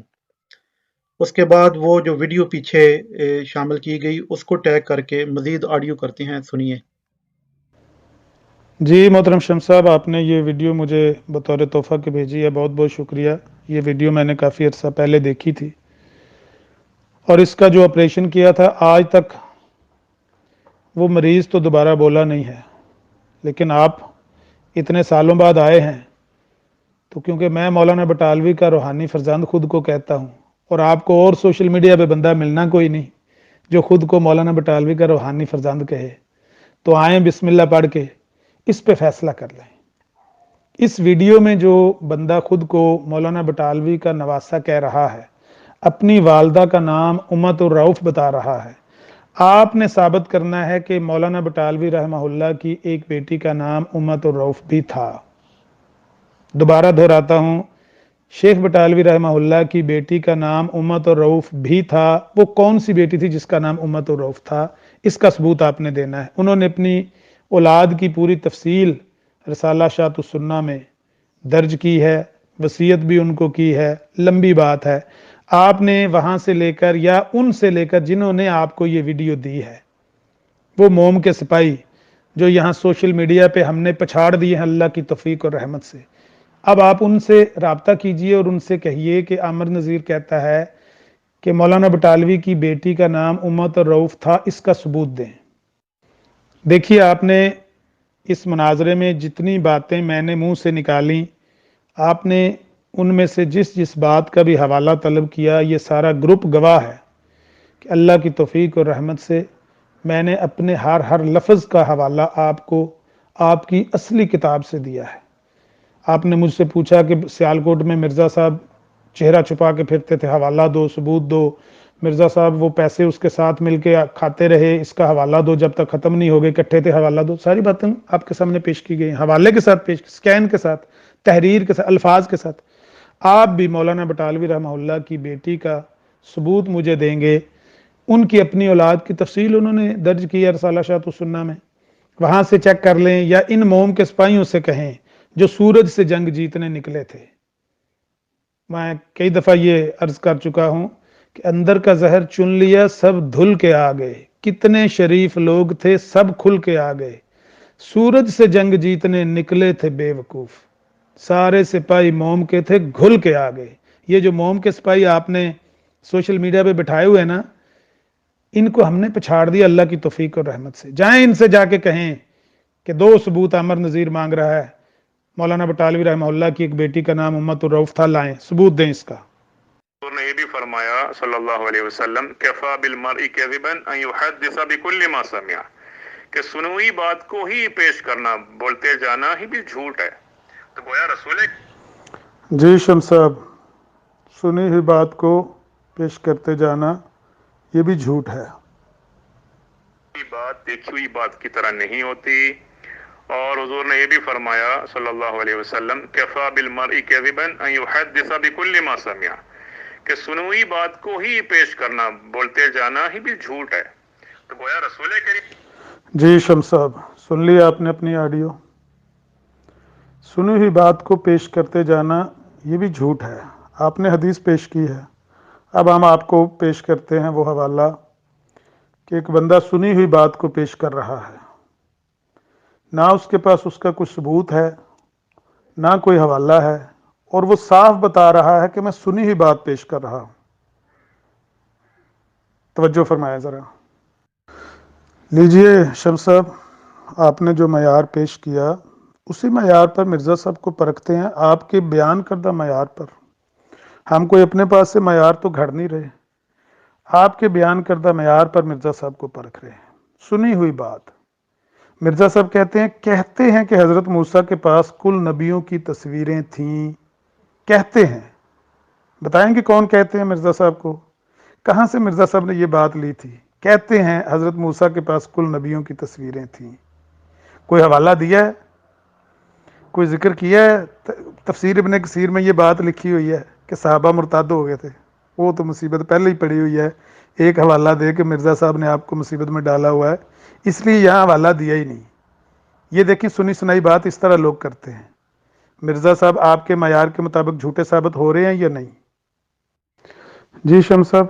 اس کے بعد وہ جو ویڈیو پیچھے شامل کی گئی اس کو ٹیگ کر کے مزید آڈیو کرتے ہیں، سنیے۔ جی محترم شمس صاحب، آپ نے یہ ویڈیو مجھے بطور تحفہ کے بھیجی ہے، بہت بہت شکریہ۔ یہ ویڈیو میں نے کافی عرصہ پہلے دیکھی تھی، اور اس کا جو آپریشن کیا تھا آج تک وہ مریض تو دوبارہ بولا نہیں ہے، لیکن آپ اتنے سالوں بعد آئے ہیں تو کیونکہ میں مولانا بٹالوی کا روحانی فرزند خود کو کہتا ہوں، اور آپ کو اور سوشل میڈیا پہ بندہ ملنا کوئی نہیں جو خود کو مولانا بٹالوی کا روحانی فرزند کہے، تو آئیں بسم اللہ پڑھ کے اس پہ فیصلہ کر لیں۔ اس ویڈیو میں جو بندہ خود کو مولانا بٹالوی کا نواسہ کہہ رہا ہے، اپنی والدہ کا نام امت الرؤف بتا رہا ہے، آپ نے ثابت کرنا ہے کہ مولانا بٹالوی رحمہ اللہ کی ایک بیٹی کا نام امت الرؤف بھی تھا۔ دوبارہ دہراتا ہوں، شیخ بٹالوی رحمہ اللہ کی بیٹی کا نام امت الرؤف بھی تھا۔ وہ کون سی بیٹی تھی جس کا نام امت الرؤف تھا؟ اس کا ثبوت آپ نے دینا ہے۔ انہوں نے اپنی اولاد کی پوری تفصیل رسالہ شاۃ السنہ میں درج کی ہے، وصیت بھی ان کو کی ہے، لمبی بات ہے۔ آپ نے وہاں سے لے کر یا ان سے لے کر جنہوں نے آپ کو یہ ویڈیو دی ہے، وہ موم کے سپاہی جو یہاں سوشل میڈیا پہ ہم نے پچھاڑ دیے ہیں اللہ کی توفیق اور رحمت سے، اب آپ ان سے رابطہ کیجئے اور ان سے کہیے کہ عامر نذیر کہتا ہے کہ مولانا بٹالوی کی بیٹی کا نام امت اور رؤف تھا، اس کا ثبوت دیں۔ دیکھیے، آپ نے اس مناظرے میں جتنی باتیں میں نے منہ سے نکالی، آپ نے ان میں سے جس بات کا بھی حوالہ طلب کیا، یہ سارا گروپ گواہ ہے کہ اللہ کی توفیق اور رحمت سے میں نے اپنے ہر لفظ کا حوالہ آپ کو آپ کی اصلی کتاب سے دیا ہے۔ آپ نے مجھ سے پوچھا کہ سیالکوٹ میں مرزا صاحب چہرہ چھپا کے پھرتے تھے، حوالہ دو، ثبوت دو۔ مرزا صاحب وہ پیسے اس کے ساتھ مل کے کھاتے رہے، اس کا حوالہ دو، جب تک ختم نہیں ہو گئے اکٹھے تھے، حوالہ دو۔ ساری باتیں آپ کے سامنے پیش کی گئی ہیں، حوالے کے ساتھ پیش، سکین کے ساتھ، تحریر کے ساتھ، الفاظ کے ساتھ۔ آپ بھی مولانا بٹالوی رحمہ اللہ کی بیٹی کا ثبوت مجھے دیں گے، ان کی اپنی اولاد کی تفصیل انہوں نے درج کی ہے رسالہ شاۃ السنہ میں، وہاں سے چیک کر لیں، یا ان موم کے سپاہیوں سے کہیں جو سورج سے جنگ جیتنے نکلے تھے۔ میں کئی دفعہ یہ عرض کر چکا ہوں کہ اندر کا زہر چن لیا، سب دھل کے آ گئے، کتنے شریف لوگ تھے سب کھل کے آ گئے، سورج سے جنگ جیتنے نکلے تھے بے وقوف، سارے سپاہی موم کے تھے، گھل کے آ گئے۔ یہ جو موم کے سپاہی آپ نے سوشل میڈیا پہ بٹھائے ہوئے نا، ان کو ہم نے پچھاڑ دیا اللہ کی توفیق اور رحمت سے۔ جائیں ان سے جا کے کہیں کہ دو ثبوت عامر نذیر مانگ رہا ہے، مولانا بٹالوی رحمہ اللہ کی ایک بیٹی کا نام امت الرؤف تھا، لائیں ثبوت دیں اس کا۔ حضور نے یہ بھی فرمایا صلی اللہ علیہ وسلم، کفا بالمرء کذبا ان یحدث بکل ما سمع، کہ سنی ہوئی بات کو ہی پیش کرنا، بولتے جانا ہی بھی جھوٹ ہے۔ تو گویا رسول جی شمس صاحب، سنی ہوئی بات کو پیش کرتے جانا یہ بھی جھوٹ ہے۔ کی بات دیکھی ہوئی بات کی طرح نہیں ہوتی، اور حضور نے یہ بھی فرمایا صلی اللہ علیہ وسلم، کفا بالمرء کذبا ان یحدث بکل ما سمع، کہ سنی ہوئی بات کو ہی پیش کرنا، بولتے جانا ہی بھی جھوٹ ہے۔ تو گویا رسول کریم جی شمس صاحب، سن لیا آپ نے اپنی آڈیو، سنی ہوئی بات کو پیش کرتے جانا یہ بھی جھوٹ ہے۔ آپ نے حدیث پیش کی ہے، اب ہم آپ کو پیش کرتے ہیں وہ حوالہ کہ ایک بندہ سنی ہوئی بات کو پیش کر رہا ہے، نہ اس کے پاس اس کا کوئی ثبوت ہے، نہ کوئی حوالہ ہے، اور وہ صاف بتا رہا ہے کہ میں سنی ہوئی بات پیش کر رہا ہوں۔ توجہ فرمائے ذرا۔ لیجئے شمس صاحب، آپ نے جو معیار پیش کیا اسی معیار پر مرزا صاحب کو پرکھتے ہیں، آپ کے بیان کردہ معیار پر۔ ہم کوئی اپنے پاس سے معیار تو گھڑ نہیں رہے، آپ کے بیان کردہ معیار پر مرزا صاحب کو پرکھ رہے ہیں۔ سنی ہوئی بات، مرزا صاحب کہتے ہیں کہ حضرت موسیٰ کے پاس کل نبیوں کی تصویریں تھیں، کہتے ہیں، بتائیں گے کون کہتے ہیں مرزا صاحب کو، کہاں سے مرزا صاحب نے یہ بات لی تھی؟ کہتے ہیں حضرت موسیٰ کے پاس کل نبیوں کی تصویریں تھیں، کوئی حوالہ دیا ہے؟ کوئی ذکر کیا ہے؟ تفسیر ابن کثیر میں یہ بات لکھی ہوئی ہے کہ صحابہ مرتد ہو گئے تھے، وہ تو مصیبت پہلے ہی پڑی ہوئی ہے، ایک حوالہ دے کہ مرزا صاحب نے آپ کو مصیبت میں ڈالا ہوا ہے، اس لیے یہاں حوالہ دیا ہی نہیں۔ یہ دیکھیں سنی سنائی بات اس طرح لوگ کرتے ہیں۔ مرزا صاحب آپ کے معیار کے مطابق جھوٹے ثابت ہو رہے ہیں یا نہیں؟ جی شمس صاحب،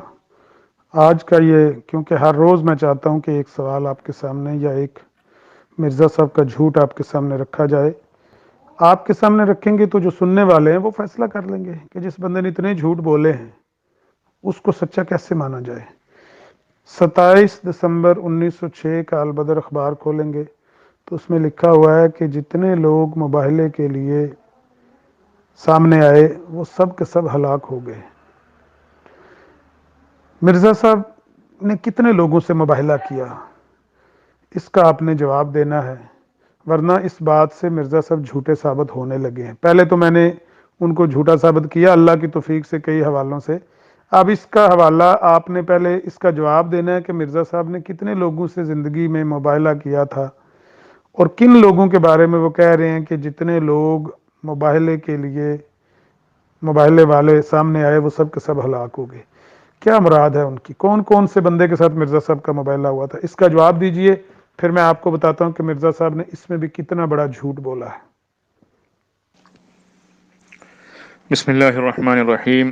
آج کا یہ، کیونکہ ہر روز میں چاہتا ہوں کہ ایک سوال آپ کے سامنے یا ایک مرزا صاحب کا جھوٹ آپ کے سامنے رکھا جائے، آپ کے سامنے رکھیں گے تو جو سننے والے ہیں وہ فیصلہ کر لیں گے کہ جس بندے نے اتنے جھوٹ بولے ہیں اس کو سچا کیسے مانا جائے۔ 27 دسمبر 1906 کا البدر اخبار کھولیں گے تو اس میں لکھا ہوا ہے کہ جتنے لوگ مباہلے کے لیے سامنے آئے وہ سب کے سب ہلاک ہو گئے۔ مرزا صاحب نے کتنے لوگوں سے مباہلہ کیا، اس کا آپ نے جواب دینا ہے، ورنہ اس بات سے مرزا صاحب جھوٹے ثابت ہونے لگے ہیں۔ پہلے تو میں نے ان کو جھوٹا ثابت کیا اللہ کی توفیق سے کئی حوالوں سے، اب اس کا حوالہ آپ نے پہلے اس کا جواب دینا ہے کہ مرزا صاحب نے کتنے لوگوں سے زندگی میں مباہلہ کیا تھا، اور کن لوگوں کے بارے میں وہ کہہ رہے ہیں کہ جتنے لوگ مباہلے کے لیے مباہلے والے سامنے آئے وہ سب کے سب ہلاک ہو گئے۔ کیا مراد ہے ان کی؟ کون کون سے بندے کے ساتھ مرزا صاحب کا مباہلہ ہوا تھا؟ اس کا جواب دیجئے، پھر میں آپ کو بتاتا ہوں کہ مرزا صاحب نے اس میں بھی کتنا بڑا جھوٹ بولا ہے۔ بسم اللہ الرحمن الرحیم۔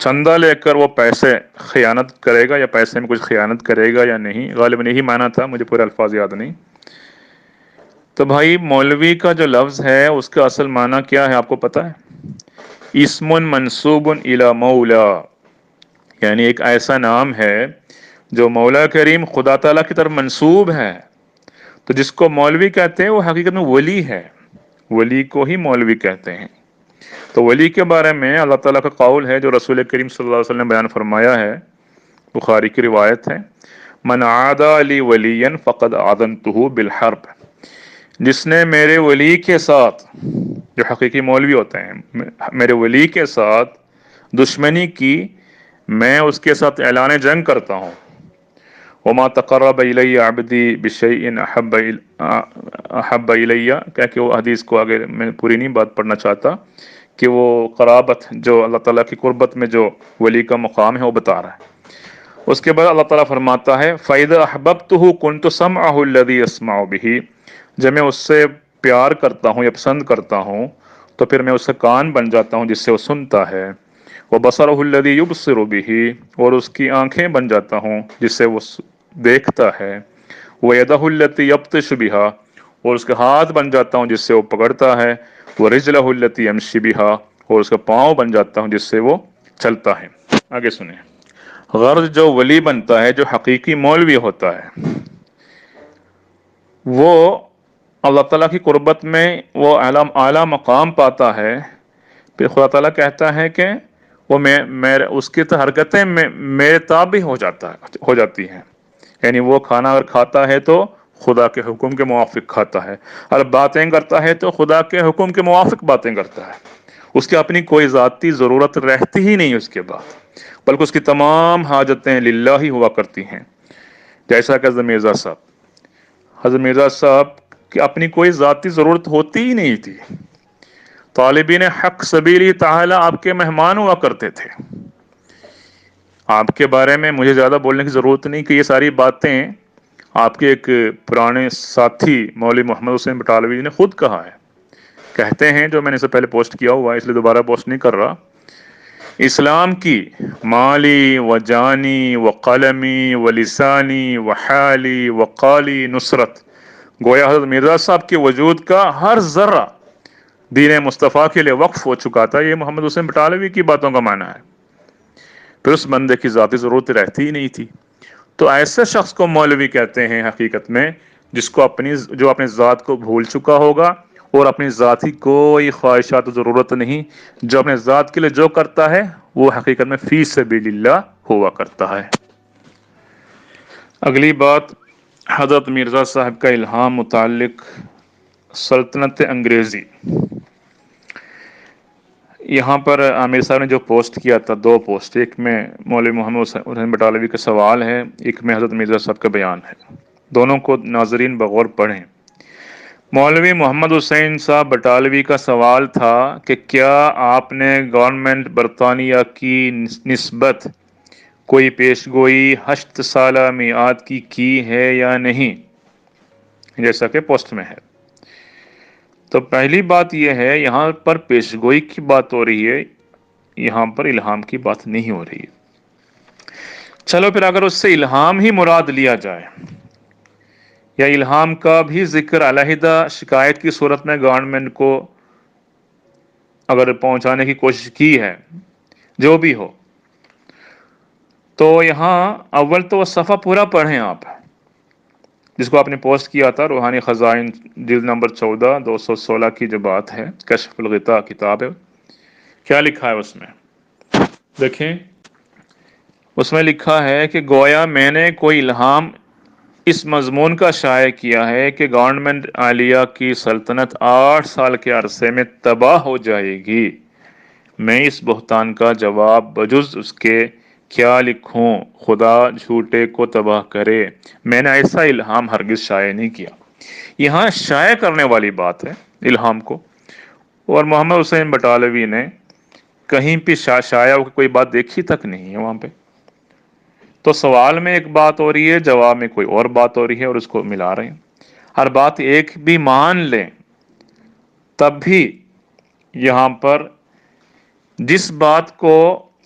چندہ لے کر وہ پیسے خیانت کرے گا یا پیسے میں کچھ خیانت کرے گا یا نہیں، غالباً یہی معنی تھا، مجھے پورے الفاظ یاد نہیں۔ تو بھائی مولوی کا جو لفظ ہے اس کا اصل معنی کیا ہے آپ کو پتہ ہے؟ اسم منسوب الی مولا، یعنی ایک ایسا نام ہے جو مولا کریم خدا تعالیٰ کی طرف منسوب ہے۔ تو جس کو مولوی کہتے ہیں وہ حقیقت میں ولی ہے، ولی کو ہی مولوی کہتے ہیں۔ تو ولی کے بارے میں اللہ تعالیٰ کا قول ہے جو رسول کریم صلی اللہ علیہ وسلم نے بیان فرمایا ہے، بخاری کی روایت ہے، من عادى لی ولیا فقد آذنته بالحرب، جس نے میرے ولی کے ساتھ، جو حقیقی مولوی ہوتے ہیں، میرے ولی کے ساتھ دشمنی کی، میں اس کے ساتھ اعلان جنگ کرتا ہوں۔ وما تقرب الی عبدی بشیء احب الی، کہ وہ حدیث کو آگے میں پوری نہیں بات پڑھنا چاہتا، کہ وہ قرابت جو اللہ تعالیٰ کی قربت میں جو ولی کا مقام ہے وہ بتا رہا ہے۔ اس کے بعد اللہ تعالیٰ فرماتا ہے فَإِذَا أَحْبَبْتُهُ كُنْتُ سَمْعَهُ الَّذِي يَسْمَعُ بِهِ، جب میں اس سے پیار کرتا ہوں یا پسند کرتا ہوں تو پھر میں اس کا کان بن جاتا ہوں جس سے وہ سنتا ہے، وَبَصَرُهُ الَّذِي يُبْصِرُ بِهِ، اور اس کی آنکھیں بن جاتا ہوں جس سے وہ دیکھتا ہے، وَيَدَهُ الَّتِي يَبْطِشُ بِهَا، اور اس کا ہاتھ بن جاتا ہوں جس سے وہ پکڑتا ہے، وَرِجْلَهُ الَّتِي يَمْشِي بِهَا، اور اس کا پاؤں بن جاتا ہوں جس سے وہ چلتا ہے۔ آگے سنیں، غرض جو ولی بنتا ہے، جو حقیقی مولوی ہوتا ہے، وہ اللہ تعالیٰ کی قربت میں وہ اعلیٰ مقام پاتا ہے، پھر خدا تعالیٰ کہتا ہے کہ وہ اس کی حرکتیں میرے تابع ہو جاتی ہیں، یعنی وہ کھانا اگر کھاتا ہے تو خدا کے حکم کے موافق کھاتا ہے، اور باتیں کرتا ہے تو خدا کے حکم کے موافق باتیں کرتا ہے، اس کی اپنی کوئی ذاتی ضرورت رہتی ہی نہیں اس کے بعد، بلکہ اس کی تمام حاجتیں للہ ہی ہوا کرتی ہیں۔ جیسا کہ حضرت مرزا صاحب کی اپنی کوئی ذاتی ضرورت ہوتی ہی نہیں تھی، طالبین حق سبیلی تعالی آپ کے مہمان ہوا کرتے تھے۔ آپ کے بارے میں مجھے زیادہ بولنے کی ضرورت نہیں کہ یہ ساری باتیں آپ کے ایک پرانے ساتھی مولوی محمد حسین بٹالوی نے خود کہا ہے، کہتے ہیں، جو میں نے اس سے پہلے پوسٹ کیا ہوا ہے اس لیے دوبارہ پوسٹ نہیں کر رہا، اسلام کی مالی و جانی و قلمی و لسانی و حالی و قالی نصرت، گویا حضرت مرزا صاحب کے وجود کا ہر ذرہ دین مصطفیٰ کے لیے وقف ہو چکا تھا۔ یہ محمد حسین بٹالوی کی باتوں کا معنی ہے۔ پھر اس بندے کی ذاتی ضرورت رہتی ہی نہیں تھی۔ تو ایسے شخص کو مولوی کہتے ہیں حقیقت میں، جس کو جو اپنی ذات کو بھول چکا ہوگا اور اپنی ذاتی کوئی خواہشات و ضرورت نہیں، جو اپنے ذات کے لیے جو کرتا ہے وہ حقیقت میں فی سبیل اللہ ہوا کرتا ہے۔ اگلی بات، حضرت مرزا صاحب کا الہام متعلق سلطنت انگریزی۔ یہاں پر عامر صاحب نے جو پوسٹ کیا تھا، دو پوسٹ، ایک میں مولوی محمد حسین بٹالوی کا سوال ہے، ایک میں حضرت مرزا صاحب کا بیان ہے، دونوں کو ناظرین بغور پڑھیں۔ مولوی محمد حسین صاحب بٹالوی کا سوال تھا کہ کیا آپ نے گورنمنٹ برطانیہ کی نسبت کوئی پیشگوئی 8 سالہ میعاد کی ہے یا نہیں، جیسا کہ پوسٹ میں ہے۔ تو پہلی بات یہ ہے، یہاں پر پیشگوئی کی بات ہو رہی ہے، یہاں پر الہام کی بات نہیں ہو رہی ہے۔ چلو پھر اگر اس سے الہام ہی مراد لیا جائے، یا الہام کا بھی ذکر علیحدہ شکایت کی صورت میں گورنمنٹ کو اگر پہنچانے کی کوشش کی ہے، جو بھی ہو، تو یہاں اول تو وہ صفحہ پورا پڑھیں آپ، جس کو آپ نے پوسٹ کیا تھا، روحانی خزائن جلد نمبر 14 216 کی جو بات ہے، کشف الغطاء کتاب ہے، کیا لکھا ہے اس میں دیکھیں۔ اس میں لکھا ہے کہ گویا میں نے کوئی الہام اس مضمون کا شائع کیا ہے کہ گورنمنٹ عالیہ کی سلطنت 8 سال کے عرصے میں تباہ ہو جائے گی۔ میں اس بہتان کا جواب بجز اس کے کیا لکھوں، خدا جھوٹے کو تباہ کرے، میں نے ایسا الہام ہرگز شائع نہیں کیا۔ یہاں شائع کرنے والی بات ہے الہام کو، اور محمد حسین بٹالوی نے کہیں پہ شائع ہو کوئی بات دیکھی تک نہیں ہے وہاں پہ۔ تو سوال میں ایک بات ہو رہی ہے، جواب میں کوئی اور بات ہو رہی ہے، اور اس کو ملا رہے ہیں۔ ہر بات ایک بھی مان لیں تب بھی یہاں پر جس بات کو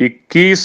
21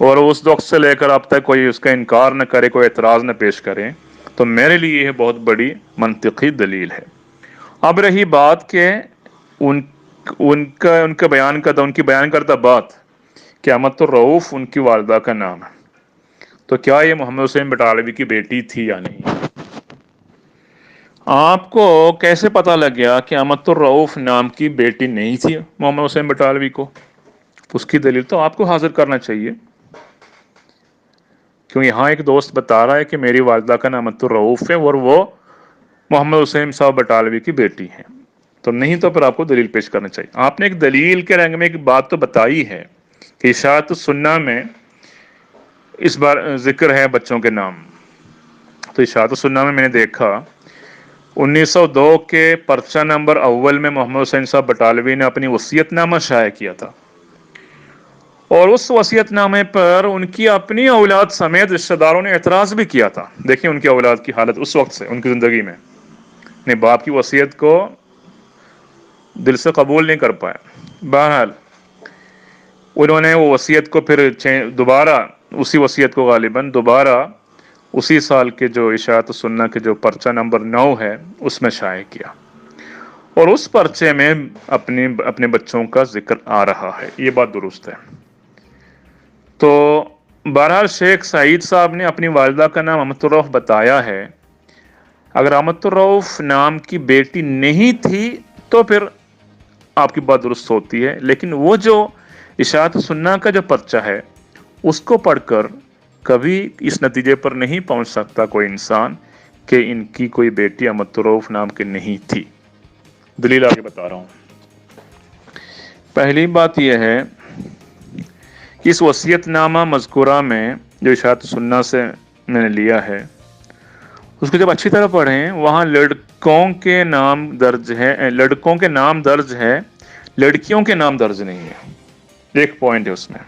اور اس وقت سے لے کر اب تک کوئی اس کا انکار نہ کرے، کوئی اعتراض نہ پیش کرے، تو میرے لیے یہ بہت بڑی منطقی دلیل ہے۔ اب رہی بات کہ ان کا ان کی بیان کردہ بات کہ امت الرؤوف ان کی والدہ کا نام ہے، تو کیا یہ محمد حسین بٹالوی کی بیٹی تھی یا نہیں؟ آپ کو کیسے پتہ لگ گیا کہ امت الرؤوف نام کی بیٹی نہیں تھی محمد حسین بٹالوی کو؟ اس کی دلیل تو آپ کو حاضر کرنا چاہیے، کیوں یہاں ایک دوست بتا رہا ہے کہ میری والدہ کا نام امت الرؤوف ہے اور وہ محمد حسین صاحب بٹالوی کی بیٹی ہیں، تو نہیں تو پھر آپ کو دلیل پیش کرنا چاہیے۔ آپ نے ایک دلیل کے رنگ میں ایک بات تو بتائی ہے کہ اشاعت السنہ میں اس بار ذکر ہے بچوں کے نام، تو اشاعت السنہ میں میں نے دیکھا 1902 کے پرچہ نمبر اول میں محمد حسین صاحب بٹالوی نے اپنی وصیت نامہ شائع کیا تھا، اور اس وصیت نامے پر ان کی اپنی اولاد سمیت رشتہ داروں نے اعتراض بھی کیا تھا۔ دیکھیں ان کی اولاد کی حالت اس وقت سے، ان کی زندگی میں اپنے باپ کی وصیت کو دل سے قبول نہیں کر پائے۔ بہرحال انہوں نے وہ وصیت کو پھر دوبارہ اسی وصیت کو غالباً دوبارہ اسی سال کے جو اشاعت السنہ کے جو پرچہ نمبر 9 ہے اس میں شائع کیا، اور اس پرچے میں اپنے بچوں کا ذکر آ رہا ہے، یہ بات درست ہے۔ تو بہرحال شیخ سعید صاحب نے اپنی والدہ کا نام امت الرؤف بتایا ہے، اگر امت الرؤف نام کی بیٹی نہیں تھی تو پھر آپ کی بات درست ہوتی ہے، لیکن وہ جو اشاعت السنہ کا جو پرچہ ہے اس کو پڑھ کر کبھی اس نتیجے پر نہیں پہنچ سکتا کوئی انسان کہ ان کی کوئی بیٹی امت الرؤف نام کی نہیں تھی۔ دلیل آگے بتا رہا ہوں۔ پہلی بات یہ ہے کہ اس وصیت نامہ مذکورہ میں جو اشاعت السنہ سے میں نے لیا ہے اس کو جب اچھی طرح پڑھیں، وہاں لڑکوں کے نام درج ہے، لڑکوں کے نام درج ہے، لڑکیوں کے نام درج نہیں ہے۔ ایک پوائنٹ ہے اس میں،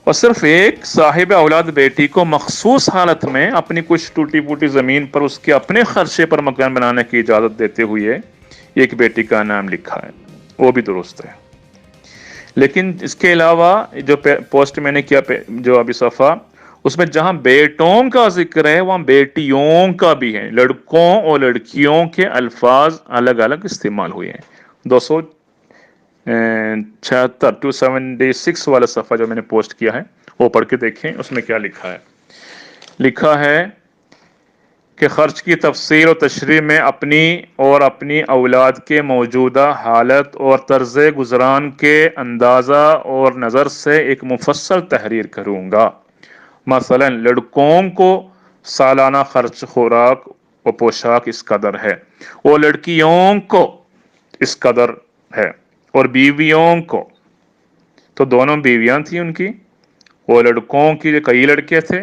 اور صرف ایک صاحب اولاد بیٹی کو مخصوص حالت میں اپنی کچھ ٹوٹی پوٹی زمین پر اس کے اپنے خرچے پر مکان بنانے کی اجازت دیتے ہوئے ایک بیٹی کا نام لکھا ہے، وہ بھی درست ہے۔ لیکن اس کے علاوہ جو پوسٹ میں نے کیا جو ابھی صفحہ، اس میں جہاں بیٹوں کا ذکر ہے وہاں بیٹیوں کا بھی ہے، لڑکوں اور لڑکیوں کے الفاظ الگ الگ استعمال ہوئے ہیں۔ 276 والا صفحہ جو میں نے پوسٹ کیا ہے وہ پڑھ کے دیکھیں، اس میں کیا لکھا ہے۔ لکھا ہے کہ خرچ کی تفسیر و تشریح میں اپنی اور اپنی اولاد کے موجودہ حالت اور طرز گزران کے اندازہ اور نظر سے ایک مفصل تحریر کروں گا۔ مثلا لڑکوں کو سالانہ خرچ خوراک و پوشاک اس قدر ہے، اور لڑکیوں کو اس قدر ہے، اور بیویوں کو تو دونوں بیویاں تھیں ان کی، اور لڑکوں کی کئی لڑکے تھے،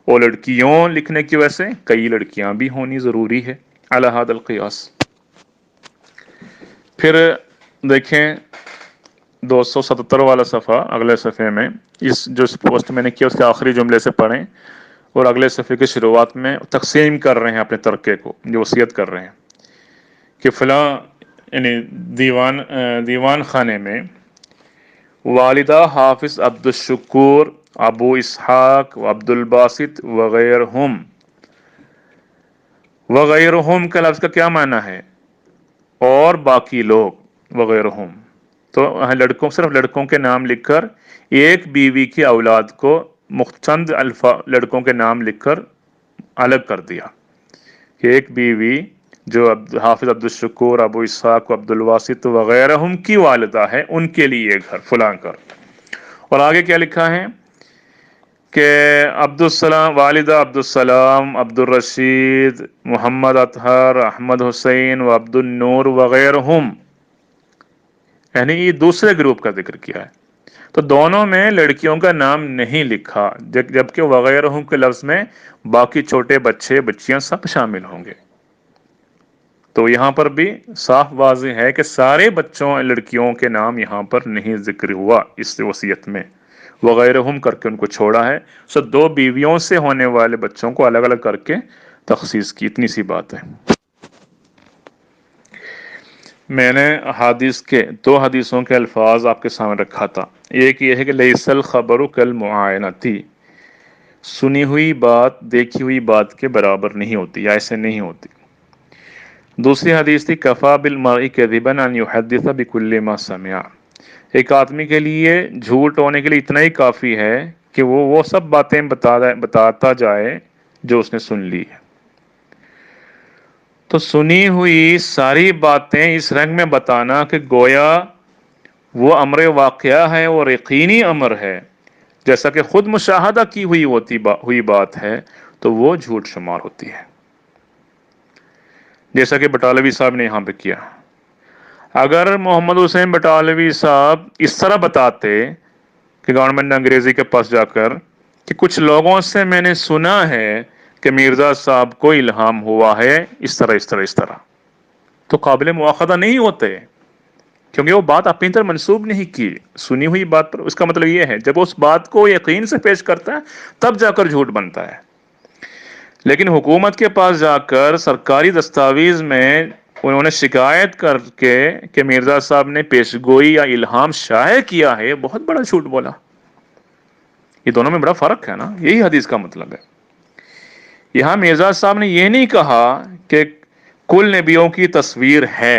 اور لڑکیوں لکھنے کی وجہ سے کئی لڑکیاں بھی ہونی ضروری ہے، علی ھذا القیاس۔ پھر دیکھیں 277 والا صفحہ، اگلے صفحے میں جو پوسٹ میں نے کیا اس کے آخری جملے سے پڑھیں، اور اگلے صفحے کی شروعات میں تقسیم کر رہے ہیں اپنے ترکے کو، جو وصیت کر رہے ہیں کہ فلاں یعنی دیوان خانے میں والدہ حافظ عبد الشکور، ابو اسحاق و عبد الباسط وغیرہم کا لفظ کا کیا معنی ہے؟ اور باقی لوگ، وغیرہم تو لڑکوں، صرف لڑکوں کے نام لکھ کر ایک بیوی کی اولاد کو چند لڑکوں کے نام لکھ کر الگ کر دیا کہ ایک بیوی جو حافظ عبد الشکور، ابو اسحاق و عبد الواسط وغیرہم کی والدہ ہے، ان کے لیے یہ گھر فلاں کر۔ اور آگے کیا لکھا ہے کہ عبد السلام، والدہ عبد السلام، عبد الرشید، محمد اطہر، احمد حسین و عبد النور وغیرہم، یعنی یہ دوسرے گروپ کا ذکر کیا ہے، تو دونوں میں لڑکیوں کا نام نہیں لکھا، جبکہ وغیرہم کے لفظ میں باقی چھوٹے بچے بچیاں سب شامل ہوں گے۔ تو یہاں پر بھی صاف واضح ہے کہ سارے بچوں لڑکیوں کے نام یہاں پر نہیں ذکر ہوا اس وصیت میں، وغیرہم کر کے ان کو چھوڑا ہے، سو دو بیویوں سے ہونے والے بچوں کو الگ الگ کر کے تخصیص کی، اتنی سی بات ہے۔ میں نے حدیث کے 2 حدیثوں کے الفاظ آپ کے سامنے رکھا تھا، ایک یہ ہے کہ لیس الخبر کالمعاینتی، سنی ہوئی بات دیکھی ہوئی بات کے برابر نہیں ہوتی یا ایسے نہیں ہوتی۔ دوسری حدیث تھی کفا بالمرء کذبا ان یحدث بکل ما سمع، ایک آدمی کے لیے جھوٹ ہونے کے لیے اتنا ہی کافی ہے کہ وہ سب باتیں بتاتا جائے جو اس نے سن لی ہے۔ تو سنی ہوئی ساری باتیں اس رنگ میں بتانا کہ گویا وہ امر واقعہ ہے اور یقینی امر ہے، جیسا کہ خود مشاہدہ کی ہوئی بات ہے، تو وہ جھوٹ شمار ہوتی ہے، جیسا کہ بٹالوی صاحب نے یہاں پہ کیا۔ اگر محمد حسین بٹالوی صاحب اس طرح بتاتے کہ گورنمنٹ نے انگریزی کے پاس جا کر کہ کچھ لوگوں سے میں نے سنا ہے کہ مرزا صاحب کو الہام ہوا ہے اس طرح، تو قابل مواخذہ نہیں ہوتے، کیونکہ وہ بات اپنی طرح منسوب نہیں کی، سنی ہوئی بات پر۔ اس کا مطلب یہ ہے جب اس بات کو یقین سے پیش کرتا ہے تب جا کر جھوٹ بنتا ہے، لیکن حکومت کے پاس جا کر سرکاری دستاویز میں انہوں نے شکایت کر کے کہ مرزا صاحب نے پیشگوئی یا الہام شائع کیا ہے، بہت بڑا جھوٹ بولا۔ یہ دونوں میں بڑا فرق ہے نا، یہی حدیث کا مطلب ہے۔ یہاں مرزا صاحب نے یہ نہیں کہا کہ کل نبیوں کی تصویر ہے،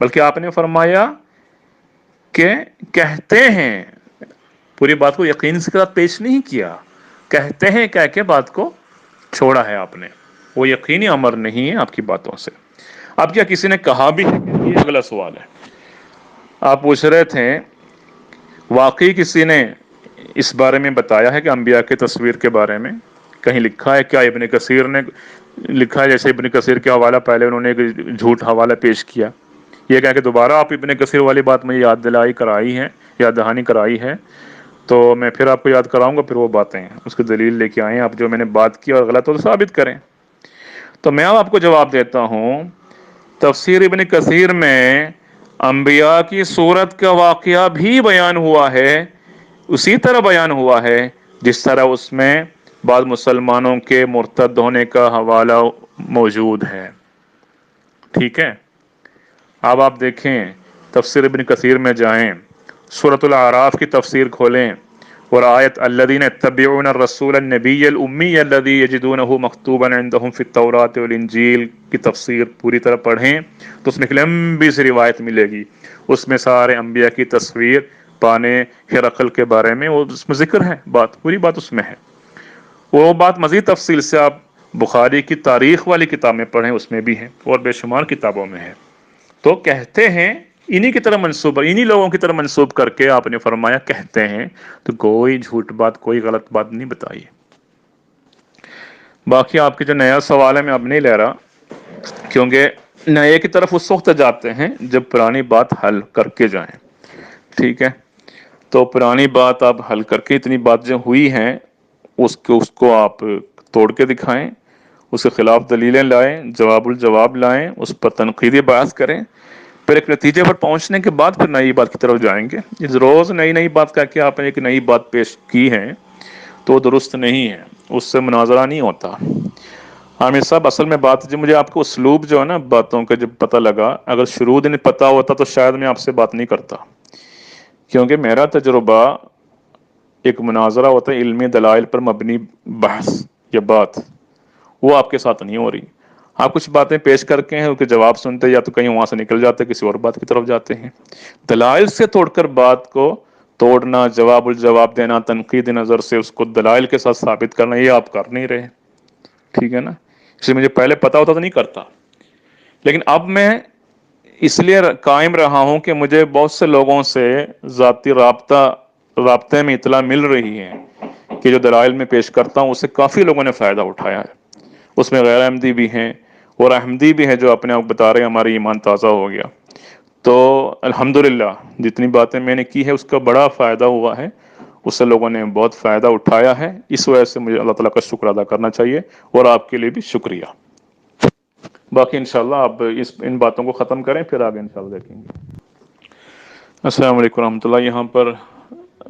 بلکہ آپ نے فرمایا کہ کہتے ہیں، پوری بات کو یقین سے پیش نہیں کیا، کہتے ہیں کہہ کے بات کو چھوڑا ہے آپ نے، وہ یقینی امر نہیں ہے آپ کی باتوں سے۔ اب کیا کسی نے کہا بھی ہے؟ یہ اگلا سوال ہے۔ آپ پوچھ رہے تھے واقعی کسی نے اس بارے میں بتایا ہے کہ انبیاء کی تصویر کے بارے میں کہیں لکھا ہے کیا؟ ابن کثیر نے لکھا ہے، جیسے ابن کثیر کے حوالہ پہلے انہوں نے ایک جھوٹ حوالہ پیش کیا، یہ کہا کہ دوبارہ آپ ابن کثیر والی بات مجھے یاد دہانی کرائی ہے، تو میں پھر آپ کو یاد کراؤں گا، پھر وہ باتیں اس کی دلیل لے کے آئیں، آپ جو میں نے بات کی اور غلط ہو تو ثابت کریں۔ تو میں آپ کو جواب دیتا ہوں، تفسیر ابن کثیر میں انبیاء کی صورت کا واقعہ بھی بیان ہوا ہے، اسی طرح بیان ہوا ہے جس طرح اس میں بعض مسلمانوں کے مرتد ہونے کا حوالہ موجود ہے، ٹھیک ہے؟ اب آپ دیکھیں تفسیر ابن کثیر میں جائیں، سورۃ الاعراف کی تفسیر کھولیں اور آیت الذین یتبعون الرسول النبی الامی الذی یجدونہ مکتوبا عندہم فی التوراۃ والانجیل کی تفسیر پوری طرح پڑھیں تو اس میں ایک لمبی سی روایت ملے گی، اس میں سارے انبیاء کی تصویر پانے ہرقل کے بارے میں وہ اس میں ذکر ہے، پوری بات اس میں ہے۔ وہ بات مزید تفصیل سے آپ بخاری کی تاریخ والی کتاب میں پڑھیں، اس میں بھی ہے اور بے شمار کتابوں میں ہے۔ تو کہتے ہیں انہی کی طرح انہی لوگوں کی طرح منسوب کر کے آپ نے فرمایا کہتے ہیں، تو کوئی جھوٹ بات کوئی غلط بات نہیں بتائی۔ باقی آپ کے جو نیا سوال ہے میں اب نہیں لے رہا، کیونکہ نئے کی طرف اس وقت جاتے ہیں جب پرانی بات حل کر کے جائیں، ٹھیک ہے؟ تو پرانی بات آپ حل کر کے اتنی بات جو ہوئی ہیں اس کو آپ توڑ کے دکھائیں، اس کے خلاف دلیلیں لائیں، جواب الجواب لائیں، اس پر تنقیدی بحث کریں، پھر ایک نتیجے پر پہنچنے کے بعد پھر نئی بات کی طرف جائیں گے۔ اس روز نئی بات کر کے آپ نے ایک نئی بات پیش کی ہے تو درست نہیں ہے، اس سے مناظرہ نہیں ہوتا۔ عامر صاحب اصل میں بات جو مجھے آپ کو اسلوب جو ہے نا باتوں کا جب پتہ لگا، اگر شروع دن پتہ ہوتا تو شاید میں آپ سے بات نہیں کرتا، کیونکہ میرا تجربہ ایک مناظرہ ہوتا ہے علمی دلائل پر مبنی بحث یا بات، وہ آپ کے ساتھ نہیں ہو رہی۔ آپ کچھ باتیں پیش کر کے ہیں ان کے جواب سنتے یا تو کہیں وہاں سے نکل جاتے کسی اور بات کی طرف جاتے ہیں۔ دلائل سے توڑ کر بات کو توڑنا، جواب الجواب دینا، تنقیدی نظر سے اس کو دلائل کے ساتھ ثابت کرنا، یہ آپ کر نہیں رہے، ٹھیک ہے نا؟ اس لیے مجھے پہلے پتا ہوتا تو نہیں کرتا، لیکن اب میں اس لیے قائم رہا ہوں کہ مجھے بہت سے لوگوں سے ذاتی رابطے میں اطلاع مل رہی ہے کہ جو دلائل میں پیش کرتا ہوں اسے کافی لوگوں نے فائدہ اٹھایا ہے، اس میں غیر احمدی بھی ہیں اور احمدی بھی ہیں جو اپنے آپ بتا رہے ہیں ہمارا ایمان تازہ ہو گیا۔ تو الحمدللہ جتنی باتیں میں نے کی ہے اس کا بڑا فائدہ ہوا ہے، اس سے لوگوں نے بہت فائدہ اٹھایا ہے، اس وجہ سے مجھے اللہ تعالیٰ کا شکر ادا کرنا چاہیے اور آپ کے لیے بھی شکریہ۔ باقی انشاءاللہ آپ ان باتوں کو ختم کریں پھر آگے انشاءاللہ دیکھیں گے۔ السلام علیکم ورحمۃ اللہ۔ یہاں پر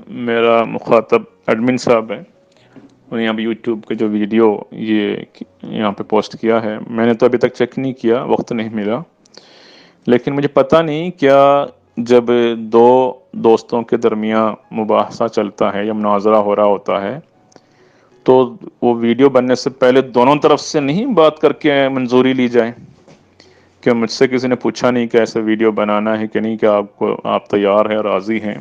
میرا مخاطب ایڈمن صاحب ہے، اور یہاں پہ یوٹیوب کے جو ویڈیو یہ یہاں پہ پوسٹ کیا ہے، میں نے تو ابھی تک چیک نہیں کیا، وقت نہیں ملا، لیکن مجھے پتہ نہیں کیا جب دو دوستوں کے درمیان مباحثہ چلتا ہے یا مناظرہ ہو رہا ہوتا ہے تو وہ ویڈیو بننے سے پہلے دونوں طرف سے نہیں بات کر کے منظوری لی جائے؟ کہ مجھ سے کسی نے پوچھا نہیں کہ ایسے ویڈیو بنانا ہے کہ نہیں، کہ آپ تیار ہیں، راضی ہیں؟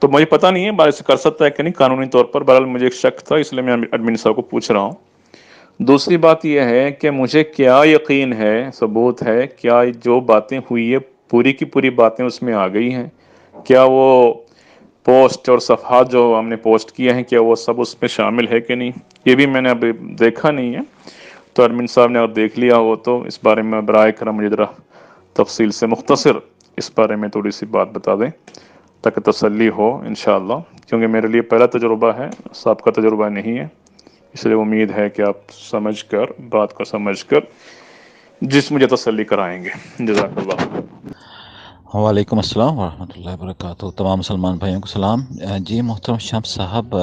تو مجھے پتہ نہیں ہے بارش کر سکتا ہے کہ نہیں قانونی طور پر، بہرحال مجھے ایک شک تھا، اس لیے میں ایڈمن صاحب کو پوچھ رہا ہوں۔ دوسری بات یہ ہے کہ مجھے کیا یقین ہے، ثبوت ہے، کیا جو باتیں ہوئی ہے پوری کی پوری باتیں اس میں آ گئی ہیں؟ کیا وہ پوسٹ اور صفحات جو ہم نے پوسٹ کیے ہیں کیا وہ سب اس میں شامل ہے کہ نہیں؟ یہ بھی میں نے ابھی دیکھا نہیں ہے، تو ایڈمن صاحب نے اگر دیکھ لیا ہو تو اس بارے میں برائے کرم مجھے ذرا تفصیل سے مختصر اس بارے میں تھوڑی سی بات بتا دیں تاکہ تسلی ہو انشاءاللہ، کیونکہ میرے لیے پہلا تجربہ ہے، سابقہ تجربہ نہیں ہے، اس لیے امید ہے کہ آپ سمجھ کر بات کو سمجھ کر جس مجھے تسلی کرائیں گے۔ جزاک اللہ۔ وعلیکم السلام ورحمۃ اللہ وبرکاتہ، تمام مسلمان بھائیوں کو سلام۔ جی محترم شمس صاحب،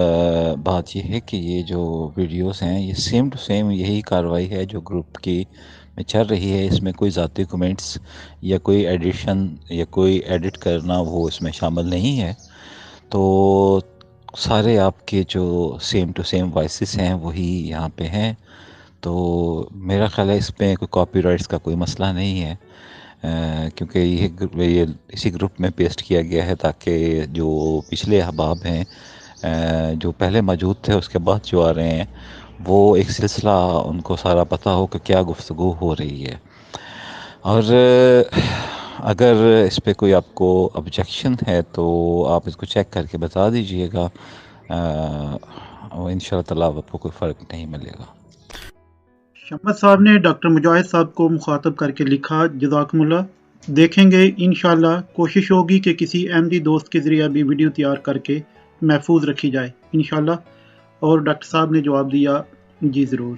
بات یہ ہے کہ یہ جو ویڈیوز ہیں یہ سیم ٹو سیم یہی کارروائی ہے جو گروپ کی میں چل رہی ہے، اس میں کوئی ذاتی کومنٹس یا کوئی ایڈیشن یا کوئی ایڈٹ کرنا وہ اس میں شامل نہیں ہے، تو سارے آپ کے جو سیم ٹو سیم وائسز ہیں وہی یہاں پہ ہیں، تو میرا خیال ہے اس پہ کوئی کاپی رائٹس کا کوئی مسئلہ نہیں ہے، کیونکہ یہ اسی گروپ میں پیسٹ کیا گیا ہے تاکہ جو پچھلے احباب ہیں جو پہلے موجود تھے اس کے بعد جو آ رہے ہیں وہ ایک سلسلہ ان کو سارا پتہ ہو کہ کیا گفتگو ہو رہی ہے۔ اور اگر اس پہ کوئی آپ کو آبجیکشن ہے تو آپ اس کو چیک کر کے بتا دیجئے گا، ان شاء اللہ تعالیٰ آپ کو کوئی فرق نہیں ملے گا۔ شمس صاحب نے ڈاکٹر مجاہد صاحب کو مخاطب کر کے لکھا، جزاکم اللہ، دیکھیں گے انشاءاللہ، کوشش ہوگی کہ کسی احمدی دوست کے ذریعہ بھی ویڈیو تیار کر کے محفوظ رکھی جائے انشاءاللہ۔ اور ڈاکٹر صاحب نے جواب دیا، جی ضرور۔